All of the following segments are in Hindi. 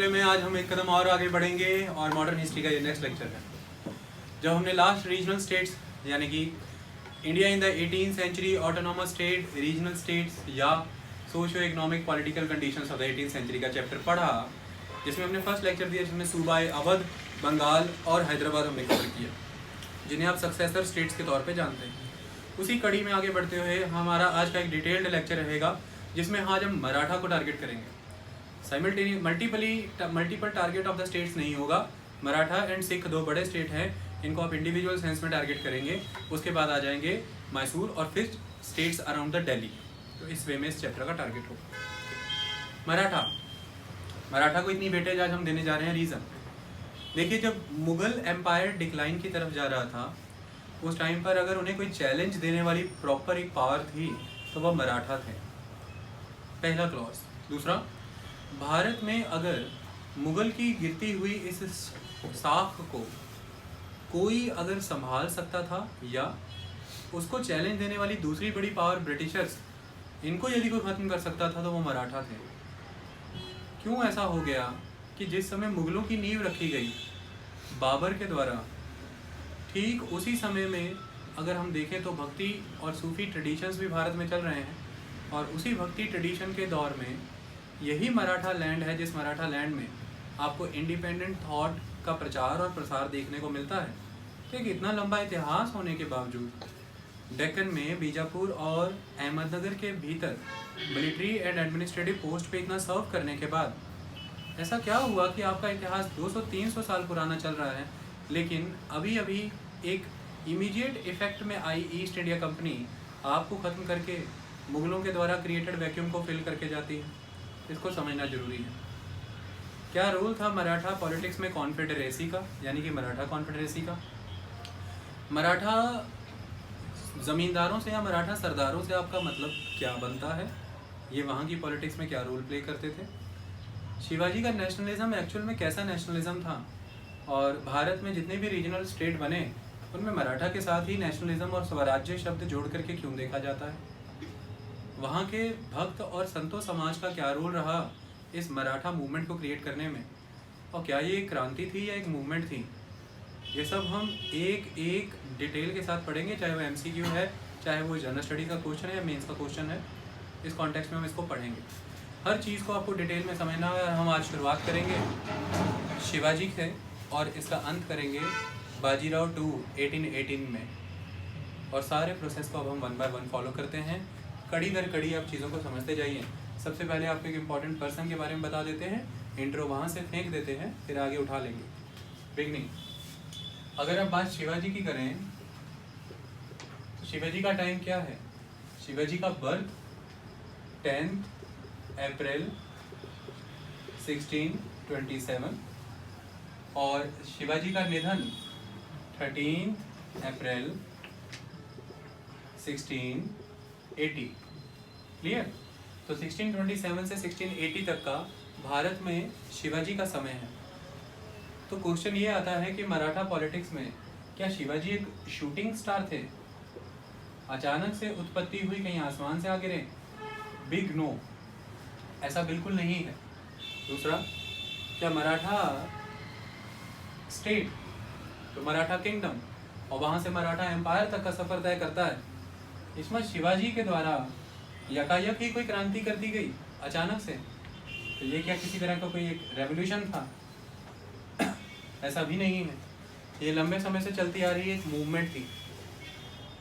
में आज हम एक कदम और आगे बढ़ेंगे और मॉडर्न हिस्ट्री का ये नेक्स्ट लेक्चर है। जब हमने लास्ट रीजनल स्टेट्स यानी कि India in the 18th century, autonomous state, regional states या socio economic political conditions of the 18th century का चैप्टर पढ़ा, जिसमें हमने फर्स्ट लेक्चर दिया जिसमें सूबाए अवध, बंगाल और हैदराबाद हमने कवर किया, जिन्हें आप सक्सेसर स्टेट्स के तौर पे जानते हैं। उसी कड़ी में आगे बढ़ते हुए हमारा आज का एक डिटेल्ड लेक्चर रहेगा जिसमें आज हम मराठा को टारगेट करेंगे। Multiple target of the states नहीं होगा। मराठा एंड सिख दो बड़े स्टेट हैं, इनको आप इंडिविजुअल सेंस में टारगेट करेंगे। उसके बाद आ जाएंगे मैसूर और फिर स्टेट्स अराउंड द दिल्ली। तो इस वे में इस चैप्टर का टारगेट होगा। मराठा को इतनी वेटेज आज हम देने जा रहे हैं। रीज़न देखिए, जब मुगल एम्पायर डिक्लाइन की तरफ जा रहा था उस टाइम पर अगर उन्हें कोई चैलेंज देने वाली प्रॉपर एक पावर थी तो वह मराठा थे, पहला क्लॉज। दूसरा, भारत में अगर मुगल की गिरती हुई इस साख को कोई अगर संभाल सकता था या उसको चैलेंज देने वाली दूसरी बड़ी पावर ब्रिटिशर्स, इनको यदि कोई ख़त्म कर सकता था तो वो मराठा थे। क्यों ऐसा हो गया कि जिस समय मुगलों की नींव रखी गई बाबर के द्वारा, ठीक उसी समय में अगर हम देखें तो भक्ति और सूफी ट्रेडिशंस भी भारत में चल रहे हैं और उसी भक्ति ट्रेडिशन के दौर में यही मराठा लैंड है जिस मराठा लैंड में आपको इंडिपेंडेंट थॉट का प्रचार और प्रसार देखने को मिलता है। ठीक, इतना लंबा इतिहास होने के बावजूद डेक्कन में बीजापुर और अहमदनगर के भीतर मिलिट्री एंड एडमिनिस्ट्रेटिव पोस्ट पे इतना सर्व करने के बाद ऐसा क्या हुआ कि आपका इतिहास 200-300 साल पुराना चल रहा है, लेकिन अभी अभी एक इमीडिएट इफेक्ट में आई ईस्ट इंडिया कंपनी आपको ख़त्म करके मुगलों के द्वारा क्रिएटेड वैक्यूम को फिल करके जाती है। इसको समझना जरूरी है। क्या रोल था मराठा पॉलिटिक्स में कॉन्फेडरेसी का, यानी कि मराठा कॉन्फेडरेसी का? मराठा ज़मींदारों से या मराठा सरदारों से आपका मतलब क्या बनता है? ये वहाँ की पॉलिटिक्स में क्या रोल प्ले करते थे? शिवाजी का नेशनलिज्म एक्चुअल में कैसा नेशनलिज्म था? और भारत में जितने भी रीजनल स्टेट बने उनमें मराठा के साथ ही नेशनलिज्म और स्वराज्य शब्द जोड़ करके क्यों देखा जाता है? वहाँ के भक्त और संतों समाज का क्या रोल रहा इस मराठा मूवमेंट को क्रिएट करने में, और क्या ये एक क्रांति थी या एक मूवमेंट थी? ये सब हम एक एक डिटेल के साथ पढ़ेंगे, चाहे वो MCQ है, चाहे वो जनरल स्टडी का क्वेश्चन है या मेंस का क्वेश्चन है। इस कॉन्टेक्स्ट में हम इसको पढ़ेंगे। हर चीज़ को आपको डिटेल में समझना है। हम आज शुरुआत करेंगे शिवाजी से और इसका अंत करेंगे बाजीराव 2 1818 में, और सारे प्रोसेस को अब हम 1 बाय 1 फॉलो करते हैं। कड़ी दर कड़ी आप चीज़ों को समझते जाइए। सबसे पहले आपको एक इम्पॉर्टेंट पर्सन के बारे में बता देते हैं, इंट्रो वहाँ से फेंक देते हैं, फिर आगे उठा लेंगे। बिगनिंग, अगर आप बात शिवाजी की करें तो शिवाजी का टाइम क्या है? शिवाजी का बर्थ 10 अप्रैल 1627 और शिवाजी का निधन 13 अप्रैल 1680। क्लियर? तो 1627 से 1680 तक का भारत में शिवाजी का समय है। तो क्वेश्चन ये आता है कि मराठा पॉलिटिक्स में क्या शिवाजी एक शूटिंग स्टार थे? अचानक से उत्पत्ति हुई, कहीं आसमान से आ गिरे? बिग नो, ऐसा बिल्कुल नहीं है। दूसरा, क्या मराठा स्टेट तो मराठा किंगडम और वहाँ से मराठा एम्पायर तक का सफ़र तय करता है, इसमें शिवाजी के द्वारा यकायक ही कोई क्रांति कर दी गई अचानक से? तो ये क्या किसी तरह का कोई एक रेवोल्यूशन था? ऐसा भी नहीं है। ये लंबे समय से चलती आ रही एक मूवमेंट थी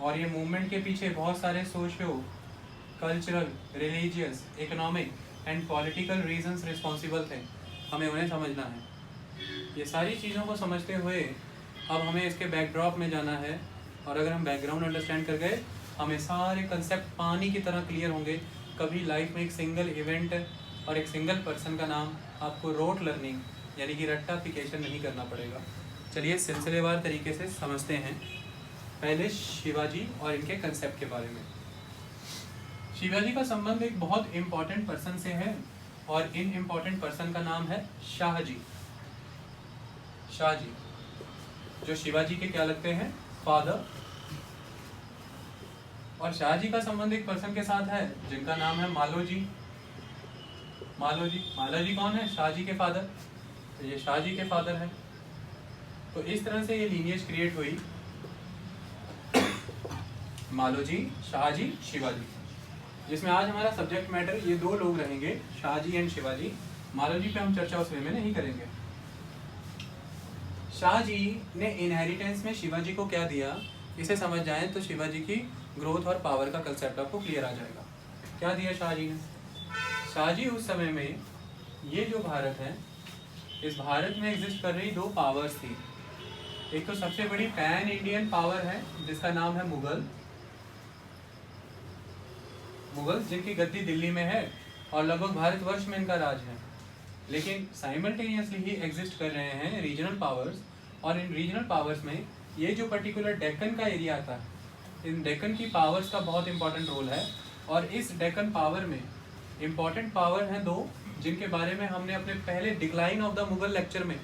और ये मूवमेंट के पीछे बहुत सारे socio cultural, religious, economic and political reasons responsible थे। हमें उन्हें समझना है। ये सारी चीज़ों को समझते हुए अब हमें इसके बैकड्रॉप में जाना है, और अगर हम बैकग्राउंड अंडरस्टैंड कर गए हमें सारे कंसेप्ट पानी की तरह क्लियर होंगे। कभी लाइफ में एक सिंगल इवेंट और एक सिंगल पर्सन का नाम आपको रोट लर्निंग यानी कि रट्टाफिकेशन नहीं करना पड़ेगा। चलिए सिलसिलेवार तरीके से समझते हैं। पहले शिवाजी और इनके कंसेप्ट के बारे में। शिवाजी का संबंध एक बहुत इम्पॉर्टेंट पर्सन से है और इन इम्पॉर्टेंट पर्सन का नाम है शाहजी। शाहजी जो शिवाजी के क्या लगते हैं? फादर। और शाहजी का संबंध एक पर्सन के साथ है जिनका नाम है मालोजी। मालोजी कौन है? शाहजी के फादर। तो ये शाहजी के फादर हैं। तो इस तरह से ये लीनिएज क्रिएट हुई मालोजी, शाहजी, शिवाजी, जिसमें आज हमारा सब्जेक्ट मैटर ये दो लोग रहेंगे, शाहजी एंड शिवाजी। मालोजी पे हम चर्चा उस वे में नहीं करेंगे। शाहजी ने इनहेरिटेंस में शिवाजी को क्या दिया, इसे समझ जाएं तो शिवाजी की ग्रोथ और पावर का कंसेप्ट आपको क्लियर आ जाएगा। क्या दिया शाहजी ने? शाहजी उस समय में ये जो भारत है, इस भारत में एग्जिस्ट कर रही दो पावर्स थी। एक तो सबसे बड़ी पैन इंडियन पावर है जिसका नाम है मुगल, जिनकी गद्दी दिल्ली में है और लगभग भारतवर्ष में इनका राज है। लेकिन साइमल्टेनियसली ही एग्जिस्ट कर रहे हैं रीजनल पावर्स, और इन रीजनल पावर्स में ये जो पर्टिकुलर डेक्कन का एरिया आता है, इन डेक्कन की पावर्स का बहुत इंपॉर्टेंट रोल है। और इस डेक्कन पावर में इंपॉर्टेंट पावर हैं दो, जिनके बारे में हमने अपने पहले decline of the Mughal lecture में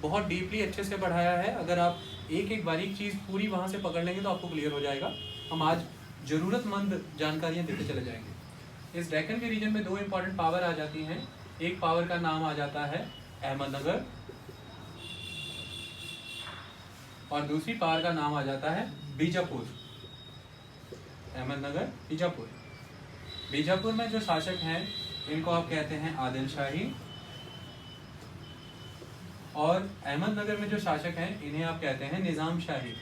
बहुत डीपली अच्छे से पढ़ाया है। अगर आप एक एक बारीक चीज़ पूरी वहाँ से पकड़ लेंगे तो आपको क्लियर हो जाएगा। हम आज ज़रूरतमंद जानकारियाँ देते चले जाएंगे। इस डेक्कन के रीजन में दो इंपॉर्टेंट पावर आ जाती हैं। एक पावर का नाम आ जाता है अहमदनगर और दूसरी पावर का नाम आ जाता है बीजापुर। अहमदनगर, बीजापुर। बीजापुर में जो शासक हैं इनको आप कहते हैं आदिल शाही, और अहमदनगर में जो शासक हैं इन्हें आप कहते हैं निज़ाम शाही।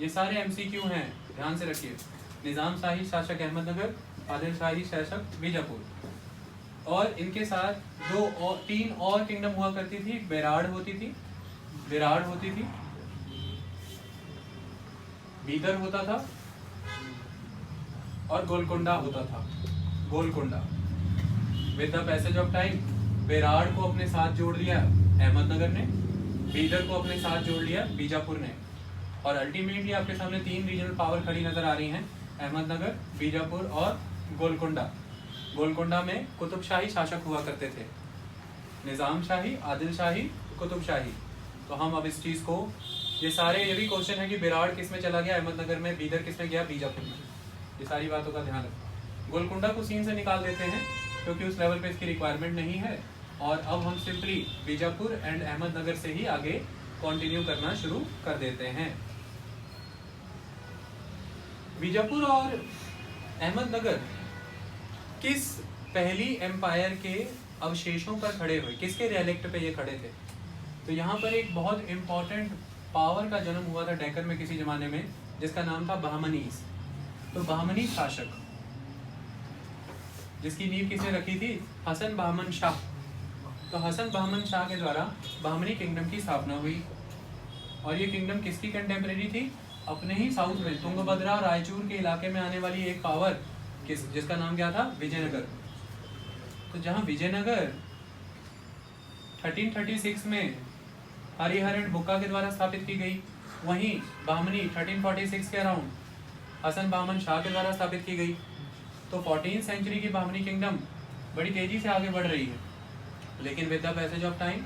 ये सारे एमसीक्यू हैं, ध्यान से रखिए। निज़ाम शाही शासक अहमदनगर, आदिल शाही शासक बीजापुर। और इनके साथ तीन और किंगडम हुआ करती थी। बेराड़ होती थी, बीदर होता था और गोलकोंडा होता था। Golconda with the passage of time Berar को अपने साथ जोड़ लिया अहमदनगर ने, बीदर को अपने साथ जोड़ लिया बीजापुर ने, और अल्टीमेटली आपके सामने तीन रीजनल पावर खड़ी नजर आ रही हैं, अहमदनगर, बीजापुर और गोलकोंडा। गोलकोंडा में कुतुब शाही शासक हुआ करते थे, निज़ाम शाही, आदिल शाही, कुतुब शाही। तो हम अब इस चीज़ को, ये सारे ये भी क्वेश्चन है कि बेराड़ किस में चला गया अहमदनगर में, बीदर किस में गया बीजापुर में, ये सारी बातों का ध्यान रखो। गोलकोंडा को सीन से निकाल देते हैं क्योंकि उस लेवल पे इसकी रिक्वायरमेंट नहीं है, और अब हम सिंपली बीजापुर एंड अहमदनगर से ही आगे कंटिन्यू करना शुरू कर देते हैं। बीजापुर और अहमदनगर किस पहली एम्पायर के अवशेषों पर खड़े हुए, किसके रेलिक्ट पे ये खड़े थे? तो यहाँ पर एक बहुत इंपॉर्टेंट पावर का जन्म हुआ था डेक्कन में किसी जमाने में, जिसका नाम था बहमनीज। तो बहमनी शासक, जिसकी नींव किसने रखी थी? हसन बहमन शाह। तो हसन बहमन शाह के द्वारा बहमनी किंगडम की स्थापना हुई, और ये किंगडम किसकी कंटेम्परेरी थी? अपने ही साउथ में तुंगभद्रा रायचूर के इलाके में आने वाली एक पावर जिसका नाम क्या था? विजयनगर। तो जहाँ विजयनगर 1336 में हरिहर एंड बुक्का के द्वारा स्थापित की गई, वहीं बहमनी 1346 के अराउंड हसन बहमन शाह के द्वारा स्थापित की गई। तो 14th सेंचुरी की बहमनी किंगडम बड़ी तेजी से आगे बढ़ रही है, लेकिन with the passage of time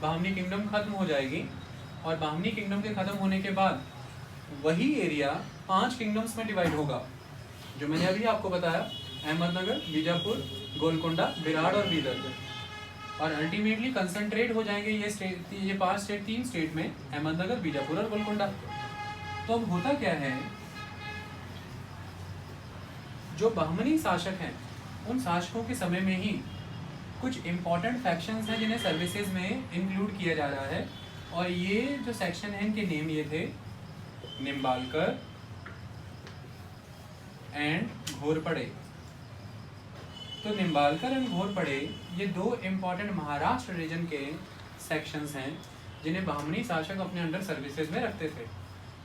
Bahmani kingdom खत्म हो जाएगी, और बहमनी किंगडम के खत्म होने के बाद वही एरिया 5 किंगडम्स में डिवाइड होगा, जो मैंने अभी आपको बताया, अहमदनगर, बीजापुर, गोलकोंडा, बेराड़ और बीदर। और अल्टीमेटली कंसंट्रेट हो जाएंगे ये 5 स्टेट 3 स्टेट में, अहमदनगर, बीजापुर और गोलकोंडा। तो अब होता क्या है, जो बहमनी शासक हैं उन शासकों के समय में ही कुछ इंपॉर्टेंट फैक्शंस हैं जिन्हें सर्विसेज में इंक्लूड किया जा रहा है, और ये जो सेक्शन हैं इनके नेम ये थे निम्बालकर एंड घोरपड़े। तो निम्बालकर एंड घोरपड़े ये दो इंपॉर्टेंट महाराष्ट्र रीजन के सेक्शंस हैं जिन्हें बहमनी शासक अपने अंडर सर्विसेज में रखते थे।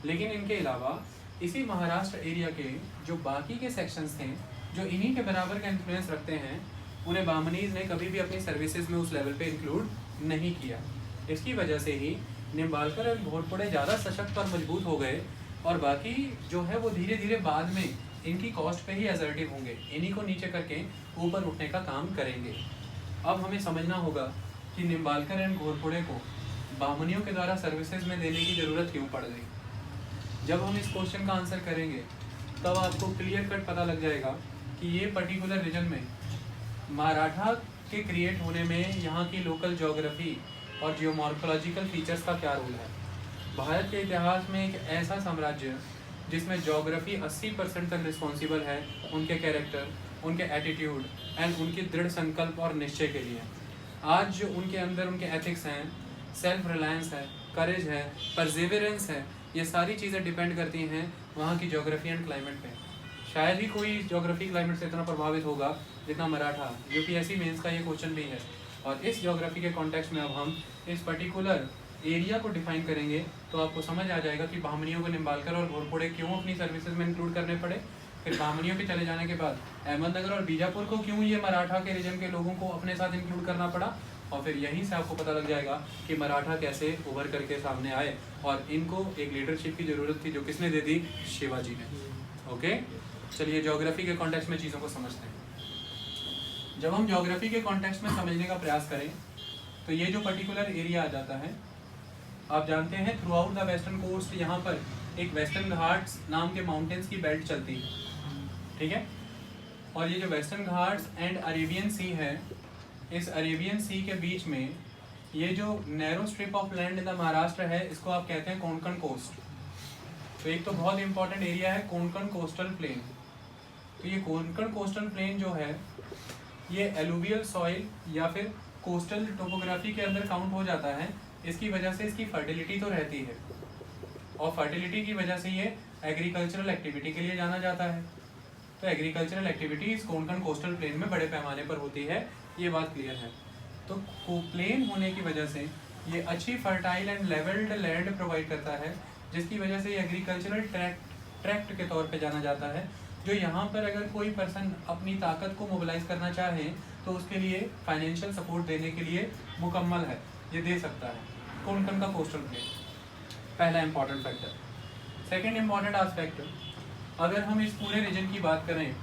लेकिन इनके अलावा इसी महाराष्ट्र एरिया के जो बाकी के सेक्शंस थे, जो इन्हीं के बराबर का इन्फ्लुएंस रखते हैं, पूरे बहमनीज ने कभी भी अपनी सर्विसेज में उस लेवल पे इंक्लूड नहीं किया। इसकी वजह से ही निम्बालकर और घोरपड़े ज़्यादा सशक्त और मजबूत हो गए, और बाकी जो है वो धीरे धीरे बाद में इनकी कॉस्ट पे ही असर्टिव होंगे, इन्हीं को नीचे करके ऊपर उठने का काम करेंगे। अब हमें समझना होगा कि निम्बालकर एंड घोरपड़े को बहमनियों के द्वारा सर्विसेज में देने की ज़रूरत क्यों पड़ गई। जब हम इस क्वेश्चन का आंसर करेंगे तब आपको क्लियर कट पता लग जाएगा कि ये पर्टिकुलर रीजन में मराठा के क्रिएट होने में यहाँ की लोकल ज्योग्राफी और जियोमॉर्फोलॉजिकल फीचर्स का क्या रोल है। भारत के इतिहास में एक ऐसा साम्राज्य जिसमें ज्योग्राफी 80% तक रिस्पॉन्सिबल है उनके कैरेक्टर, उनके एटीट्यूड एंड उनकी दृढ़ संकल्प और निश्चय के लिए। आज जो उनके अंदर उनके एथिक्स हैं, सेल्फ रिलायंस है, करेज है, परसिवियरेंस है, ये सारी चीज़ें डिपेंड करती हैं वहाँ की ज्योग्राफी एंड क्लाइमेट पे। शायद ही कोई ज्योग्राफी क्लाइमेट से इतना प्रभावित होगा जितना मराठा। यूपीएससी मेंस का ये क्वेश्चन भी है। और इस ज्योग्राफी के कॉन्टेक्स्ट में अब हम इस पर्टिकुलर एरिया को डिफाइन करेंगे तो आपको समझ आ जाएगा कि बामनियों को निम्बालकर और घोरपड़े क्यों अपनी सर्विसेज में इंक्लूड करने पड़े। फिर बामनियों के चले जाने के बाद अहमदनगर और बीजापुर को क्यों ये मराठा के रीजन के लोगों को अपने साथ इंक्लूड करना पड़ा। और फिर यहीं से आपको पता लग जाएगा कि मराठा कैसे उभर करके सामने आए और इनको एक लीडरशिप की ज़रूरत थी जो किसने दे दी, शिवाजी ने। ओके, चलिए ज्योग्राफी के कॉन्टेक्स्ट में चीज़ों को समझते हैं। जब हम ज्योग्राफी के कॉन्टेक्स्ट में समझने का प्रयास करें तो ये जो पर्टिकुलर एरिया आ जाता है, आप जानते हैं throughout the western coast यहाँ पर एक वेस्टर्न घाट्स नाम के माउंटेन्स की बेल्ट चलती है, ठीक है। और ये जो वेस्टर्न घाट्स एंड अरेबियन सी है, इस अरेबियन सी के बीच में ये जो narrow strip of land in the Maharashtra है, इसको आप कहते हैं कोंकण कोस्ट। तो एक तो बहुत इंपॉर्टेंट एरिया है कोंकण कोस्टल प्लेन। तो ये कोंकण कोस्टल प्लेन जो है ये एलुवियल सॉइल या फिर कोस्टल टोपोग्राफी के अंदर काउंट हो जाता है। इसकी वजह से इसकी फर्टिलिटी तो रहती है और फर्टिलिटी की वजह से ये एग्रीकल्चरल एक्टिविटी के लिए जाना जाता है। तो एग्रीकल्चरल एक्टिविटी इस कोंकण कोस्टल प्लेन में बड़े पैमाने पर होती है, ये बात क्लियर है। तो प्लेन होने की वजह से ये अच्छी fertile and levelled land provide करता है, जिसकी वजह से ये एग्रीकल्चरल ट्रैक्ट के तौर पे जाना जाता है। जो यहाँ पर अगर कोई पर्सन अपनी ताकत को मोबिलाइज करना चाहे तो उसके लिए फाइनेंशियल सपोर्ट देने के लिए मुकम्मल है, ये दे सकता है कोंकण का कोस्टल प्लेन। पहला important factor. Second important aspect, अगर हम इस पूरे रीजन की बात करें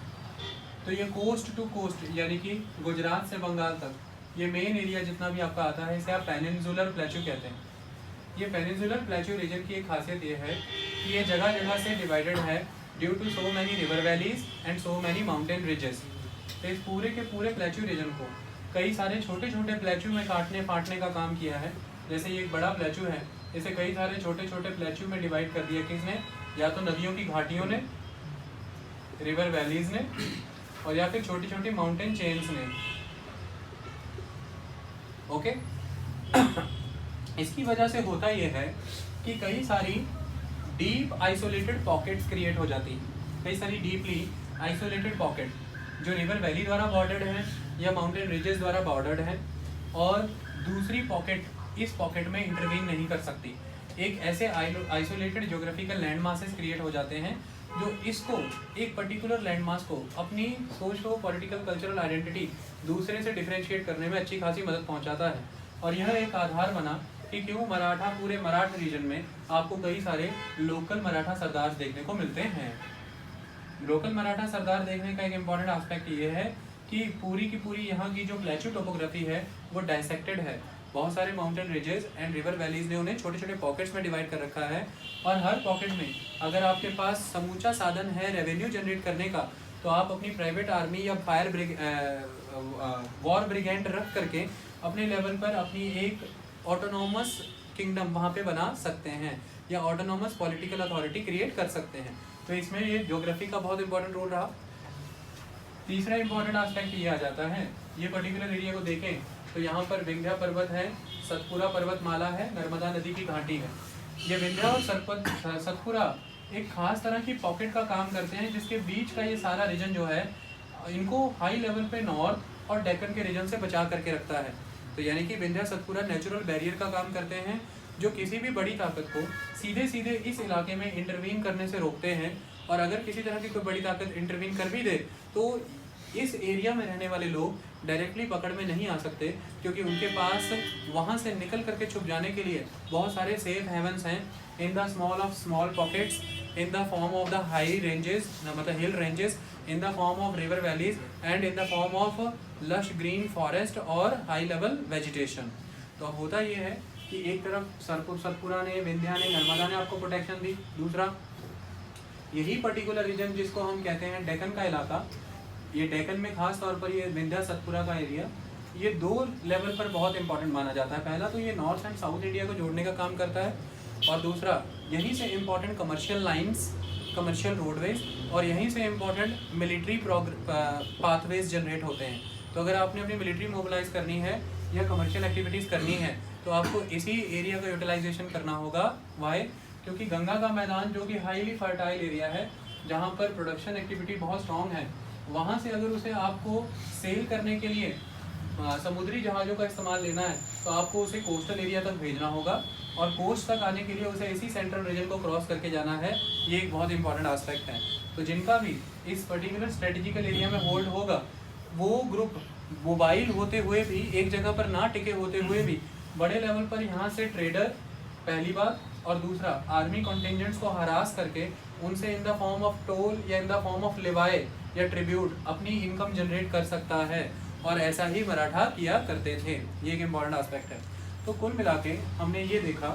तो ये कोस्ट टू कोस्ट यानी कि गुजरात से बंगाल तक ये मेन एरिया जितना भी आपका आता है इसे आप पेनिनसुलर प्लेट्यू कहते हैं। ये पेनिनसुलर प्लेट्यू रीजन की एक खासियत ये है कि ये जगह जगह से डिवाइडेड है due to so many river valleys and so many mountain ridges. तो इस पूरे के पूरे प्लेट्यू रीजन को कई सारे छोटे छोटे प्लेट्यू में काटने फाटने का काम किया है। जैसे ये एक बड़ा प्लेट्यू है, इसे कई सारे छोटे छोटे प्लेट्यू में डिवाइड कर दिया किसने, या तो नदियों की घाटियों ने, रिवर वैलीज ने, और या फिर छोटी छोटी माउंटेन चेन्स ने। ओके इसकी वजह से होता यह है कि कई सारी डीप आइसोलेटेड पॉकेट्स क्रिएट हो जाती हैं। कई सारी डीपली आइसोलेटेड पॉकेट जो रिवर वैली द्वारा बॉर्डर्ड हैं या माउंटेन रिजेस द्वारा बॉर्डर्ड हैं, और दूसरी पॉकेट इस पॉकेट में इंटरवीन नहीं कर सकती। एक ऐसे isolated geographical land masses create हो जाते हैं जो इसको एक पर्टिकुलर लैंड मास को अपनी सोशो पॉलिटिकल कल्चरल आइडेंटिटी दूसरे से डिफरेंशिएट करने में अच्छी खासी मदद पहुंचाता है। और यह एक आधार बना कि क्यों मराठा पूरे मराठ रीजन में आपको कई सारे लोकल मराठा सरदार देखने को मिलते हैं। लोकल मराठा सरदार देखने का एक इम्पॉर्टेंट एस्पेक्ट ये है कि पूरी की पूरी यहाँ की जो प्लेट्यू टोपोग्राफी है वो डाइसेक्टेड है। बहुत सारे mountain ridges and river valleys ने उन्हें छोटे छोटे पॉकेट्स में डिवाइड कर रखा है, और हर पॉकेट में अगर आपके पास समूचा साधन है रेवेन्यू जनरेट करने का तो आप अपनी प्राइवेट आर्मी या वॉर ब्रिगेड रख करके अपने लेवल पर अपनी एक ऑटोनोमस किंगडम वहाँ पे बना सकते हैं या ऑटोनोमस पॉलिटिकल अथॉरिटी क्रिएट कर सकते हैं। तो इसमें ये ज्योग्राफी का बहुत इंपॉर्टेंट रोल रहा। तीसरा इंपॉर्टेंट एस्पेक्ट ये आ जाता है, ये पर्टिकुलर एरिया को देखें तो यहाँ पर विंध्या पर्वत है, सतपुरा पर्वतमाला है, नर्मदा नदी की घाटी है। ये विंध्या और सतपुरा एक खास तरह की पॉकेट का काम करते हैं, जिसके बीच का ये सारा रीजन जो है इनको हाई लेवल पे नॉर्थ और डेक्कन के रीजन से बचा करके रखता है। तो यानी कि विंध्या सतपुरा नेचुरल बैरियर का काम करते हैं जो किसी भी बड़ी ताकत को सीधे सीधे इस इलाके में इंटरवीन करने से रोकते हैं। और अगर किसी तरह की कोई बड़ी ताकत इंटरवीन कर भी दे तो इस एरिया में रहने वाले लोग डायरेक्टली पकड़ में नहीं आ सकते, क्योंकि उनके पास वहाँ से निकल करके छुप जाने के लिए बहुत सारे सेफ हेवन्स हैं in the small of small pockets, in the form of the high ranges, मतलब hill ranges, in the form of river valleys and in the form of lush green forest और हाई लेवल वेजिटेशन। तो अब होता ये है कि एक तरफ सतपुरा ने, विंध्या ने, नर्मदा ने आपको प्रोटेक्शन दी, दूसरा यही पर्टिकुलर रीजन जिसको हम कहते हैं डेक्कन का इलाका, ये डेक्कन में खास तौर पर ये विंध्या सतपुरा का एरिया ये 2 लेवल पर बहुत इंपॉर्टेंट माना जाता है। पहला तो ये नॉर्थ एंड साउथ इंडिया को जोड़ने का काम करता है, और दूसरा यहीं से important commercial lines, commercial roadways, और यहीं से इम्पॉर्टेंट मिलिट्री पाथवेज जनरेट होते हैं। तो अगर आपने अपनी मिलिट्री मोबिलाइज करनी है या कमर्शियल एक्टिविटीज़ करनी है तो आपको इसी एरिया का यूटिलाइजेशन करना होगा। वाई? क्योंकि गंगा का मैदान जो कि हाईली फर्टाइल एरिया है, जहाँ पर प्रोडक्शन एक्टिविटी बहुत स्ट्रॉन्ग है, वहाँ से अगर उसे आपको सेल करने के लिए समुद्री जहाज़ों का इस्तेमाल लेना है तो आपको उसे कोस्टल एरिया तक भेजना होगा, और कोस्ट तक आने के लिए उसे इसी सेंट्रल रीजन को क्रॉस करके जाना है। ये एक बहुत इंपॉर्टेंट एस्पेक्ट है। तो जिनका भी इस पर्टिकुलर स्ट्रेटेजिकल एरिया में होल्ड होगा, वो ग्रुप मोबाइल होते हुए भी, एक जगह पर ना टिके होते हुए भी, बड़े लेवल पर यहाँ से ट्रेडर पहली बात, और दूसरा आर्मी कॉन्टिंजेंट्स को हरास करके उनसे इन द फॉर्म ऑफ टोल या इन द फॉर्म ऑफ लेवाए या ट्रिब्यूट अपनी इनकम जनरेट कर सकता है। और ऐसा ही मराठा किया करते थे। ये एक इम्पॉर्टेंट एस्पेक्ट है। तो कुल मिला के हमने ये देखा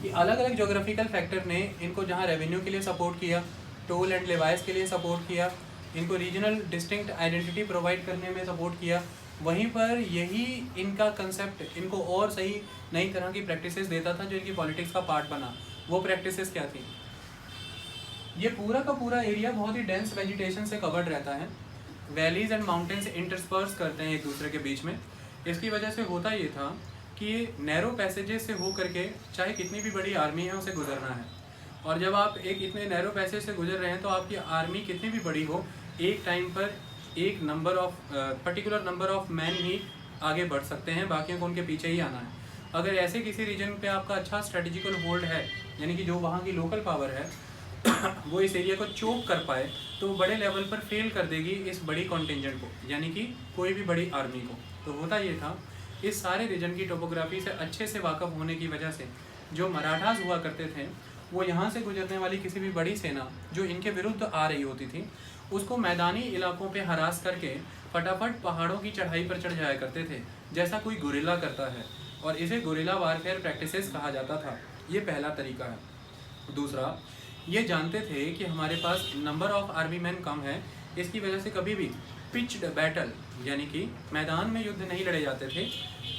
कि अलग अलग जोग्राफिकल फैक्टर ने इनको जहाँ रेवेन्यू के लिए सपोर्ट किया, टोल एंड लेवाइस के लिए सपोर्ट किया, इनको रीजनल डिस्टिंक्ट आइडेंटिटी प्रोवाइड करने में सपोर्ट किया, वहीं पर यही इनका कंसेप्ट इनको और सही नई तरह की प्रैक्टिसेस देता था जो इनकी पॉलिटिक्स का पार्ट बना। वो प्रैक्टिसेस क्या थी? ये पूरा का पूरा एरिया बहुत ही डेंस वेजिटेशन से कवर्ड रहता है। वैलीज एंड माउंटेन्स इंटरस्पर्स करते हैं एक दूसरे के बीच में। इसकी वजह से होता ये था कि ये नैरो पैसेजेस से हो करके चाहे कितनी भी बड़ी आर्मी है उसे गुजरना है, और जब आप एक इतने नैरो पैसेज से गुजर रहे हैं तो आपकी आर्मी कितनी भी बड़ी हो, एक टाइम पर एक number of particular number of man ही आगे बढ़ सकते हैं, बाकियों को उनके पीछे ही आना है। अगर ऐसे किसी रीजन पे आपका अच्छा स्ट्रेटेजिकल होल्ड है, यानी कि जो वहाँ की लोकल पावर है वो इस एरिया को चोक कर पाए, तो बड़े लेवल पर फेल कर देगी इस बड़ी कॉन्टिंजेंट को, यानी कि कोई भी बड़ी आर्मी को। तो होता ये था, इस सारे रीजन की टोपोग्राफी से अच्छे से वाकफ होने की वजह से जो मराठास हुआ करते थे, वो यहाँ से गुजरने वाली किसी भी बड़ी सेना जो इनके विरुद्ध आ रही होती थी, उसको मैदानी इलाकों पे हरास करके फटाफट पहाड़ों की चढ़ाई पर चढ़ जाया करते थे, जैसा कोई गुरिल्ला करता है, और इसे गुरिल्ला वारफेयर प्रैक्टिसेस कहा जाता था। ये पहला तरीका है। दूसरा, ये जानते थे कि हमारे पास नंबर ऑफ आर्मी मैन कम है, इसकी वजह से कभी भी पिच्ड बैटल यानी कि मैदान में युद्ध नहीं लड़े जाते थे।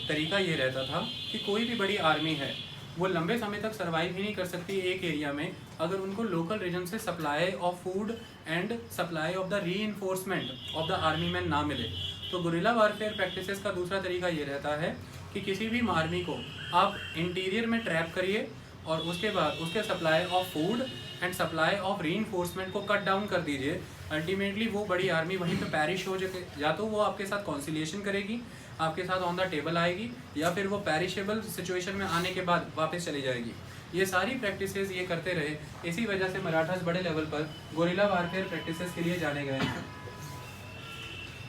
तरीका ये रहता था कि कोई भी बड़ी आर्मी है वो लंबे समय तक सर्वाइव ही नहीं कर सकती एक एरिया में अगर उनको लोकल रीजन से supply of food and supply of the reinforcement of the army man ना मिले। तो गुरिल्ला वारफेयर प्रैक्टिसेस का दूसरा तरीका ये रहता है कि किसी भी आर्मी को आप इंटीरियर में ट्रैप करिए और उसके बाद उसके supply of food and supply of reinforcement को कट डाउन कर दीजिए। अल्टीमेटली वो बड़ी आर्मी वहीं पे पैरिश हो जाए, या तो वो आपके साथ कॉन्सिलिएशन करेगी, आपके साथ ऑन द टेबल आएगी, या फिर वो पैरिशेबल सिचुएशन में आने के बाद वापस चली जाएगी। ये सारी प्रैक्टिसेस ये करते रहे, इसी वजह से मराठास बड़े लेवल पर गुरिल्ला वारफेयर प्रैक्टिसेस के लिए जाने गए हैं।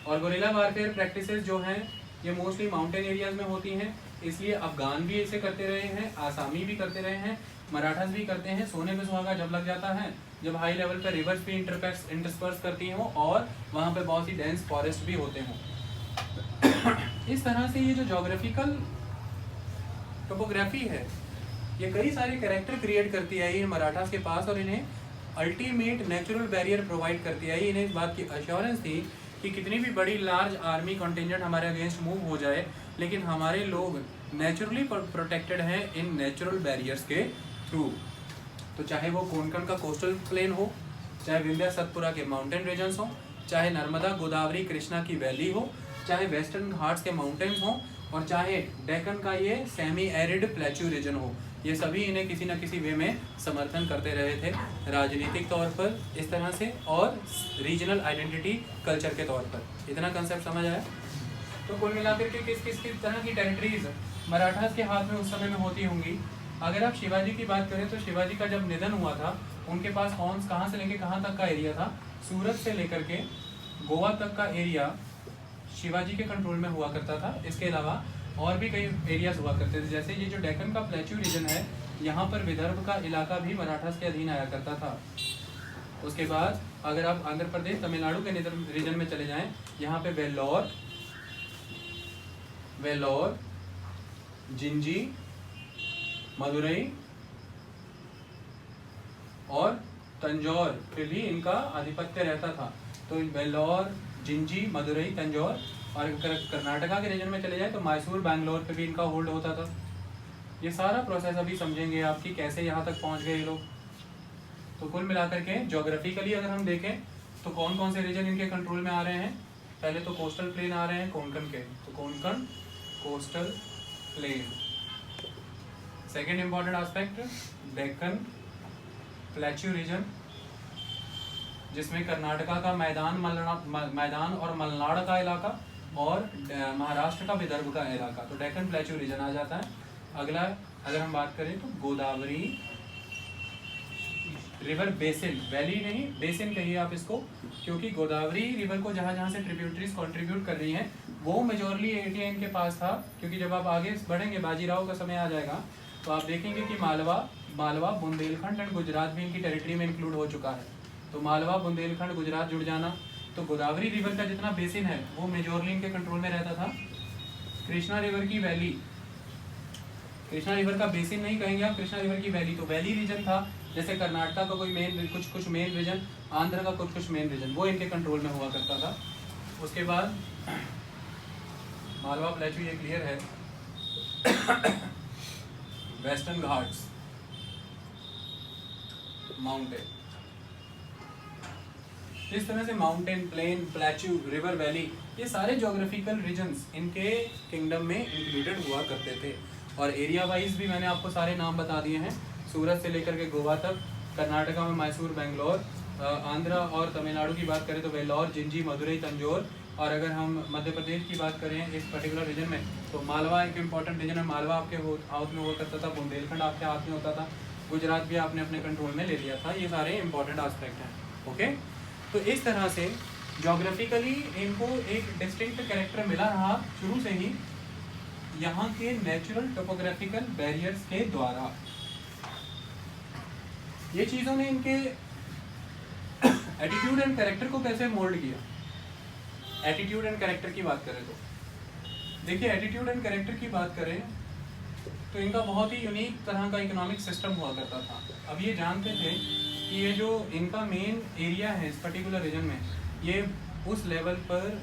और गुरिल्ला वारफेयर प्रैक्टिसेस जो हैं ये मोस्टली माउंटेन एरियाज में होती हैं, इसलिए अफगान भी इसे करते रहे हैं, आसामी भी करते रहे हैं, मराठास भी करते हैं। सोने पे सुहागा जब लग जाता है, जब हाई लेवल पर रिवर्स भी इंटरस्पर्स करती हों और वहाँ पे बहुत सी डेंस फॉरेस्ट भी होते हों। इस तरह से ये जो जोग्राफिकल टोपोग्राफी है ये कई सारे कैरेक्टर क्रिएट करती आई है मराठास के पास, और इन्हें अल्टीमेट नेचुरल बैरियर प्रोवाइड करती आई। इन्हें इस बात की अश्योरेंस थी कि कितनी भी बड़ी लार्ज आर्मी कंटिंजेंट हमारे अगेंस्ट मूव हो जाए, लेकिन हमारे लोग नेचुरली प्रोटेक्टेड हैं इन नेचुरल बैरियर्स के थ्रू। तो चाहे वो कोंकण का कोस्टल प्लेन हो, चाहे विंध्या सतपुरा के माउंटेन रीजन्स हो, चाहे नर्मदा गोदावरी कृष्णा की वैली हो, चाहे वेस्टर्न घाट्स के माउंटेन्स हो, और चाहे डेक्कन का ये सेमी एरिड प्लेट्यू रीजन हो, ये सभी इन्हें किसी न किसी वे में समर्थन करते रहे थे, राजनीतिक तौर पर इस तरह से और रीजनल आइडेंटिटी कल्चर के तौर पर। इतना कंसेप्ट समझ आया? तो कुल मिलाकर के किस तरह की टेरिटरीज मराठास के हाथ में उस समय में होती होंगी। अगर आप शिवाजी की बात करें तो शिवाजी का जब निधन हुआ था उनके पास कहाँ से लेकर कहाँ तक का एरिया था? सूरत से लेकर के गोवा तक का एरिया शिवाजी के कंट्रोल में हुआ करता था। इसके अलावा और भी कई एरियाज हुआ करते थे, जैसे ये जो डेक्कन का प्लेट्यू रीजन है, यहाँ पर विदर्भ का इलाका भी मराठास के अधीन आया करता था। उसके बाद अगर आप आंध्र प्रदेश तमिलनाडु के रीजन में चले जाएं, यहाँ पे वेल्लोर, जिंजी, मदुरई और तंजौर पे भी इनका आधिपत्य रहता था। तो वेल्लोर, जिंजी, मदुरई, तंजौर और कर्नाटका के रीजन में चले जाए तो मैसूर बैंगलोर पे भी इनका होल्ड होता था। ये सारा प्रोसेस अभी समझेंगे आपकी कैसे यहाँ तक पहुँच गए ये लोग। तो कुल मिलाकर के ज्योग्राफिकली अगर हम देखें तो कौन कौन से रीजन इनके कंट्रोल में आ रहे हैं। पहले तो कोस्टल प्लेन आ रहे हैं कोंकण के, तो Konkan coastal plain. Second important aspect Deccan plateau region, जिसमें कर्नाटका का मैदान और मलनाड का इलाका और महाराष्ट्र का विदर्भ का इलाका, तो डेक्कन प्लेट्यू रीजन आ जाता है। अगला अगर हम बात करें तो गोदावरी रिवर बेसिन, वैली नहीं बेसिन कहिए आप इसको, क्योंकि गोदावरी रिवर को जहाँ जहाँ से ट्रिब्यूटरीज कंट्रीब्यूट कर रही हैं वो मेजोरली एरिया इनके पास था। क्योंकि जब आप आगे बढ़ेंगे बाजीराव का समय आ जाएगा तो आप देखेंगे कि मालवा बुंदेलखंड एंड गुजरात भी इनकी टेरिटरी में इंक्लूड हो चुका है। तो मालवा बुंदेलखंड गुजरात जुड़ जाना, तो गोदावरी रिवर का जितना बेसिन है वो मेजोरली इनके कंट्रोल में रहता था। कृष्णा रिवर की वैली, कृष्णा रिवर का बेसिन नहीं कहेंगे आप, कृष्णा रिवर की वैली, तो वैली रीजन था। जैसे कर्नाटका का कोई मेन कुछ मेन रीजन, आंध्र का कुछ मेन रीजन, वो इनके कंट्रोल में हुआ करता था। उसके बाद मालवा प्लेट्यू ये क्लियर है। वेस्टर्न घाट्स माउंटेन, इस तरह से mountain plain plateau river valley ये सारे ज्योग्राफिकल रीजन्स इनके किंगडम में इंक्लूडेड हुआ करते थे। और एरिया वाइज भी मैंने आपको सारे नाम बता दिए हैं, सूरत से लेकर के गोवा तक, कर्नाटका में मैसूर बेंगलोर, आंध्र और तमिलनाडु की बात करें तो वेल्लोर जिंजी मदुरई तंजौर, और अगर हम मध्य प्रदेश की बात करें इस पर्टिकुलर रीजन में तो मालवा एक इम्पॉर्टेंट रीजन है। मालवा आपके हाथ में हुआ करता था, बुंदेलखंड आपके हाथ में होता था, गुजरात भी आपने अपने कंट्रोल में ले लिया था। ये सारे इंपॉर्टेंट एस्पेक्ट हैं। ओके, तो इस तरह से ज्योग्राफिकली इनको एक डिस्टिंक्ट कैरेक्टर मिला रहा शुरू से ही यहाँ के नेचुरल टोपोग्राफिकल बैरियर्स के द्वारा। ये चीज़ों ने इनके एटीट्यूड एंड कैरेक्टर को कैसे मोल्ड किया। एटीट्यूड एंड कैरेक्टर की बात करें तो देखिए, एटीट्यूड एंड कैरेक्टर की बात करें तो इनका बहुत ही यूनिक तरह का इकोनॉमिक सिस्टम हुआ करता था। अब ये जानते थे कि ये जो इनका मेन एरिया है इस पर्टिकुलर रीजन में, ये उस लेवल पर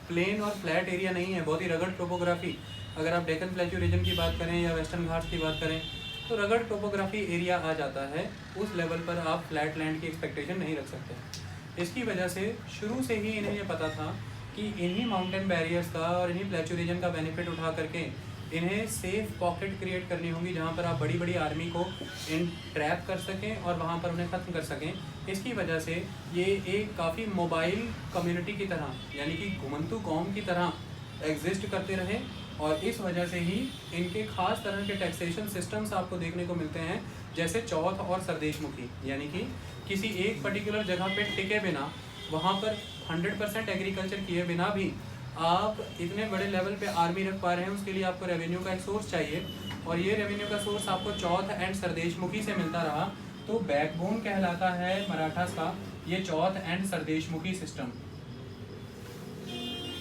प्लेन और फ्लैट एरिया नहीं है, बहुत ही रगड़ टोपोग्राफी। अगर आप डेक्कन प्लेट्यू रीजन की बात करें या वेस्टर्न घाट्स की बात करें तो रगड़ टोपोग्राफी एरिया आ जाता है। उस लेवल पर आप फ्लैट लैंड की एक्सपेक्टेशन नहीं रख सकते। इसकी वजह से शुरू से ही इन्हें ये पता था कि इन्हीं माउंटेन बैरियर्स का और इन्हीं प्लेट्यू रीजन का बेनिफिट उठा करके इन्हें सेफ पॉकेट क्रिएट करनी होगी जहाँ पर आप बड़ी बड़ी आर्मी को इन ट्रैप कर सकें और वहाँ पर उन्हें ख़त्म कर सकें। इसकी वजह से ये एक काफ़ी मोबाइल कम्युनिटी की तरह, यानी कि घुमंतू कौम की तरह एग्जिस्ट करते रहे। और इस वजह से ही इनके खास तरह के टैक्सेशन सिस्टम्स आपको देखने को मिलते हैं, जैसे चौथ और सरदेशमुखी, यानी कि किसी एक पर्टिकुलर जगह पे टिके बिना, वहाँ पर 100% एग्रीकल्चर किए बिना भी आप इतने बड़े लेवल पे आर्मी रख पा रहे हैं। उसके लिए आपको रेवेन्यू का एक सोर्स चाहिए, और ये रेवेन्यू का सोर्स आपको चौथ एंड सरदेशमुखी से मिलता रहा। तो बैकबोन कहलाता है मराठास का ये चौथ एंड सरदेशमुखी सिस्टम।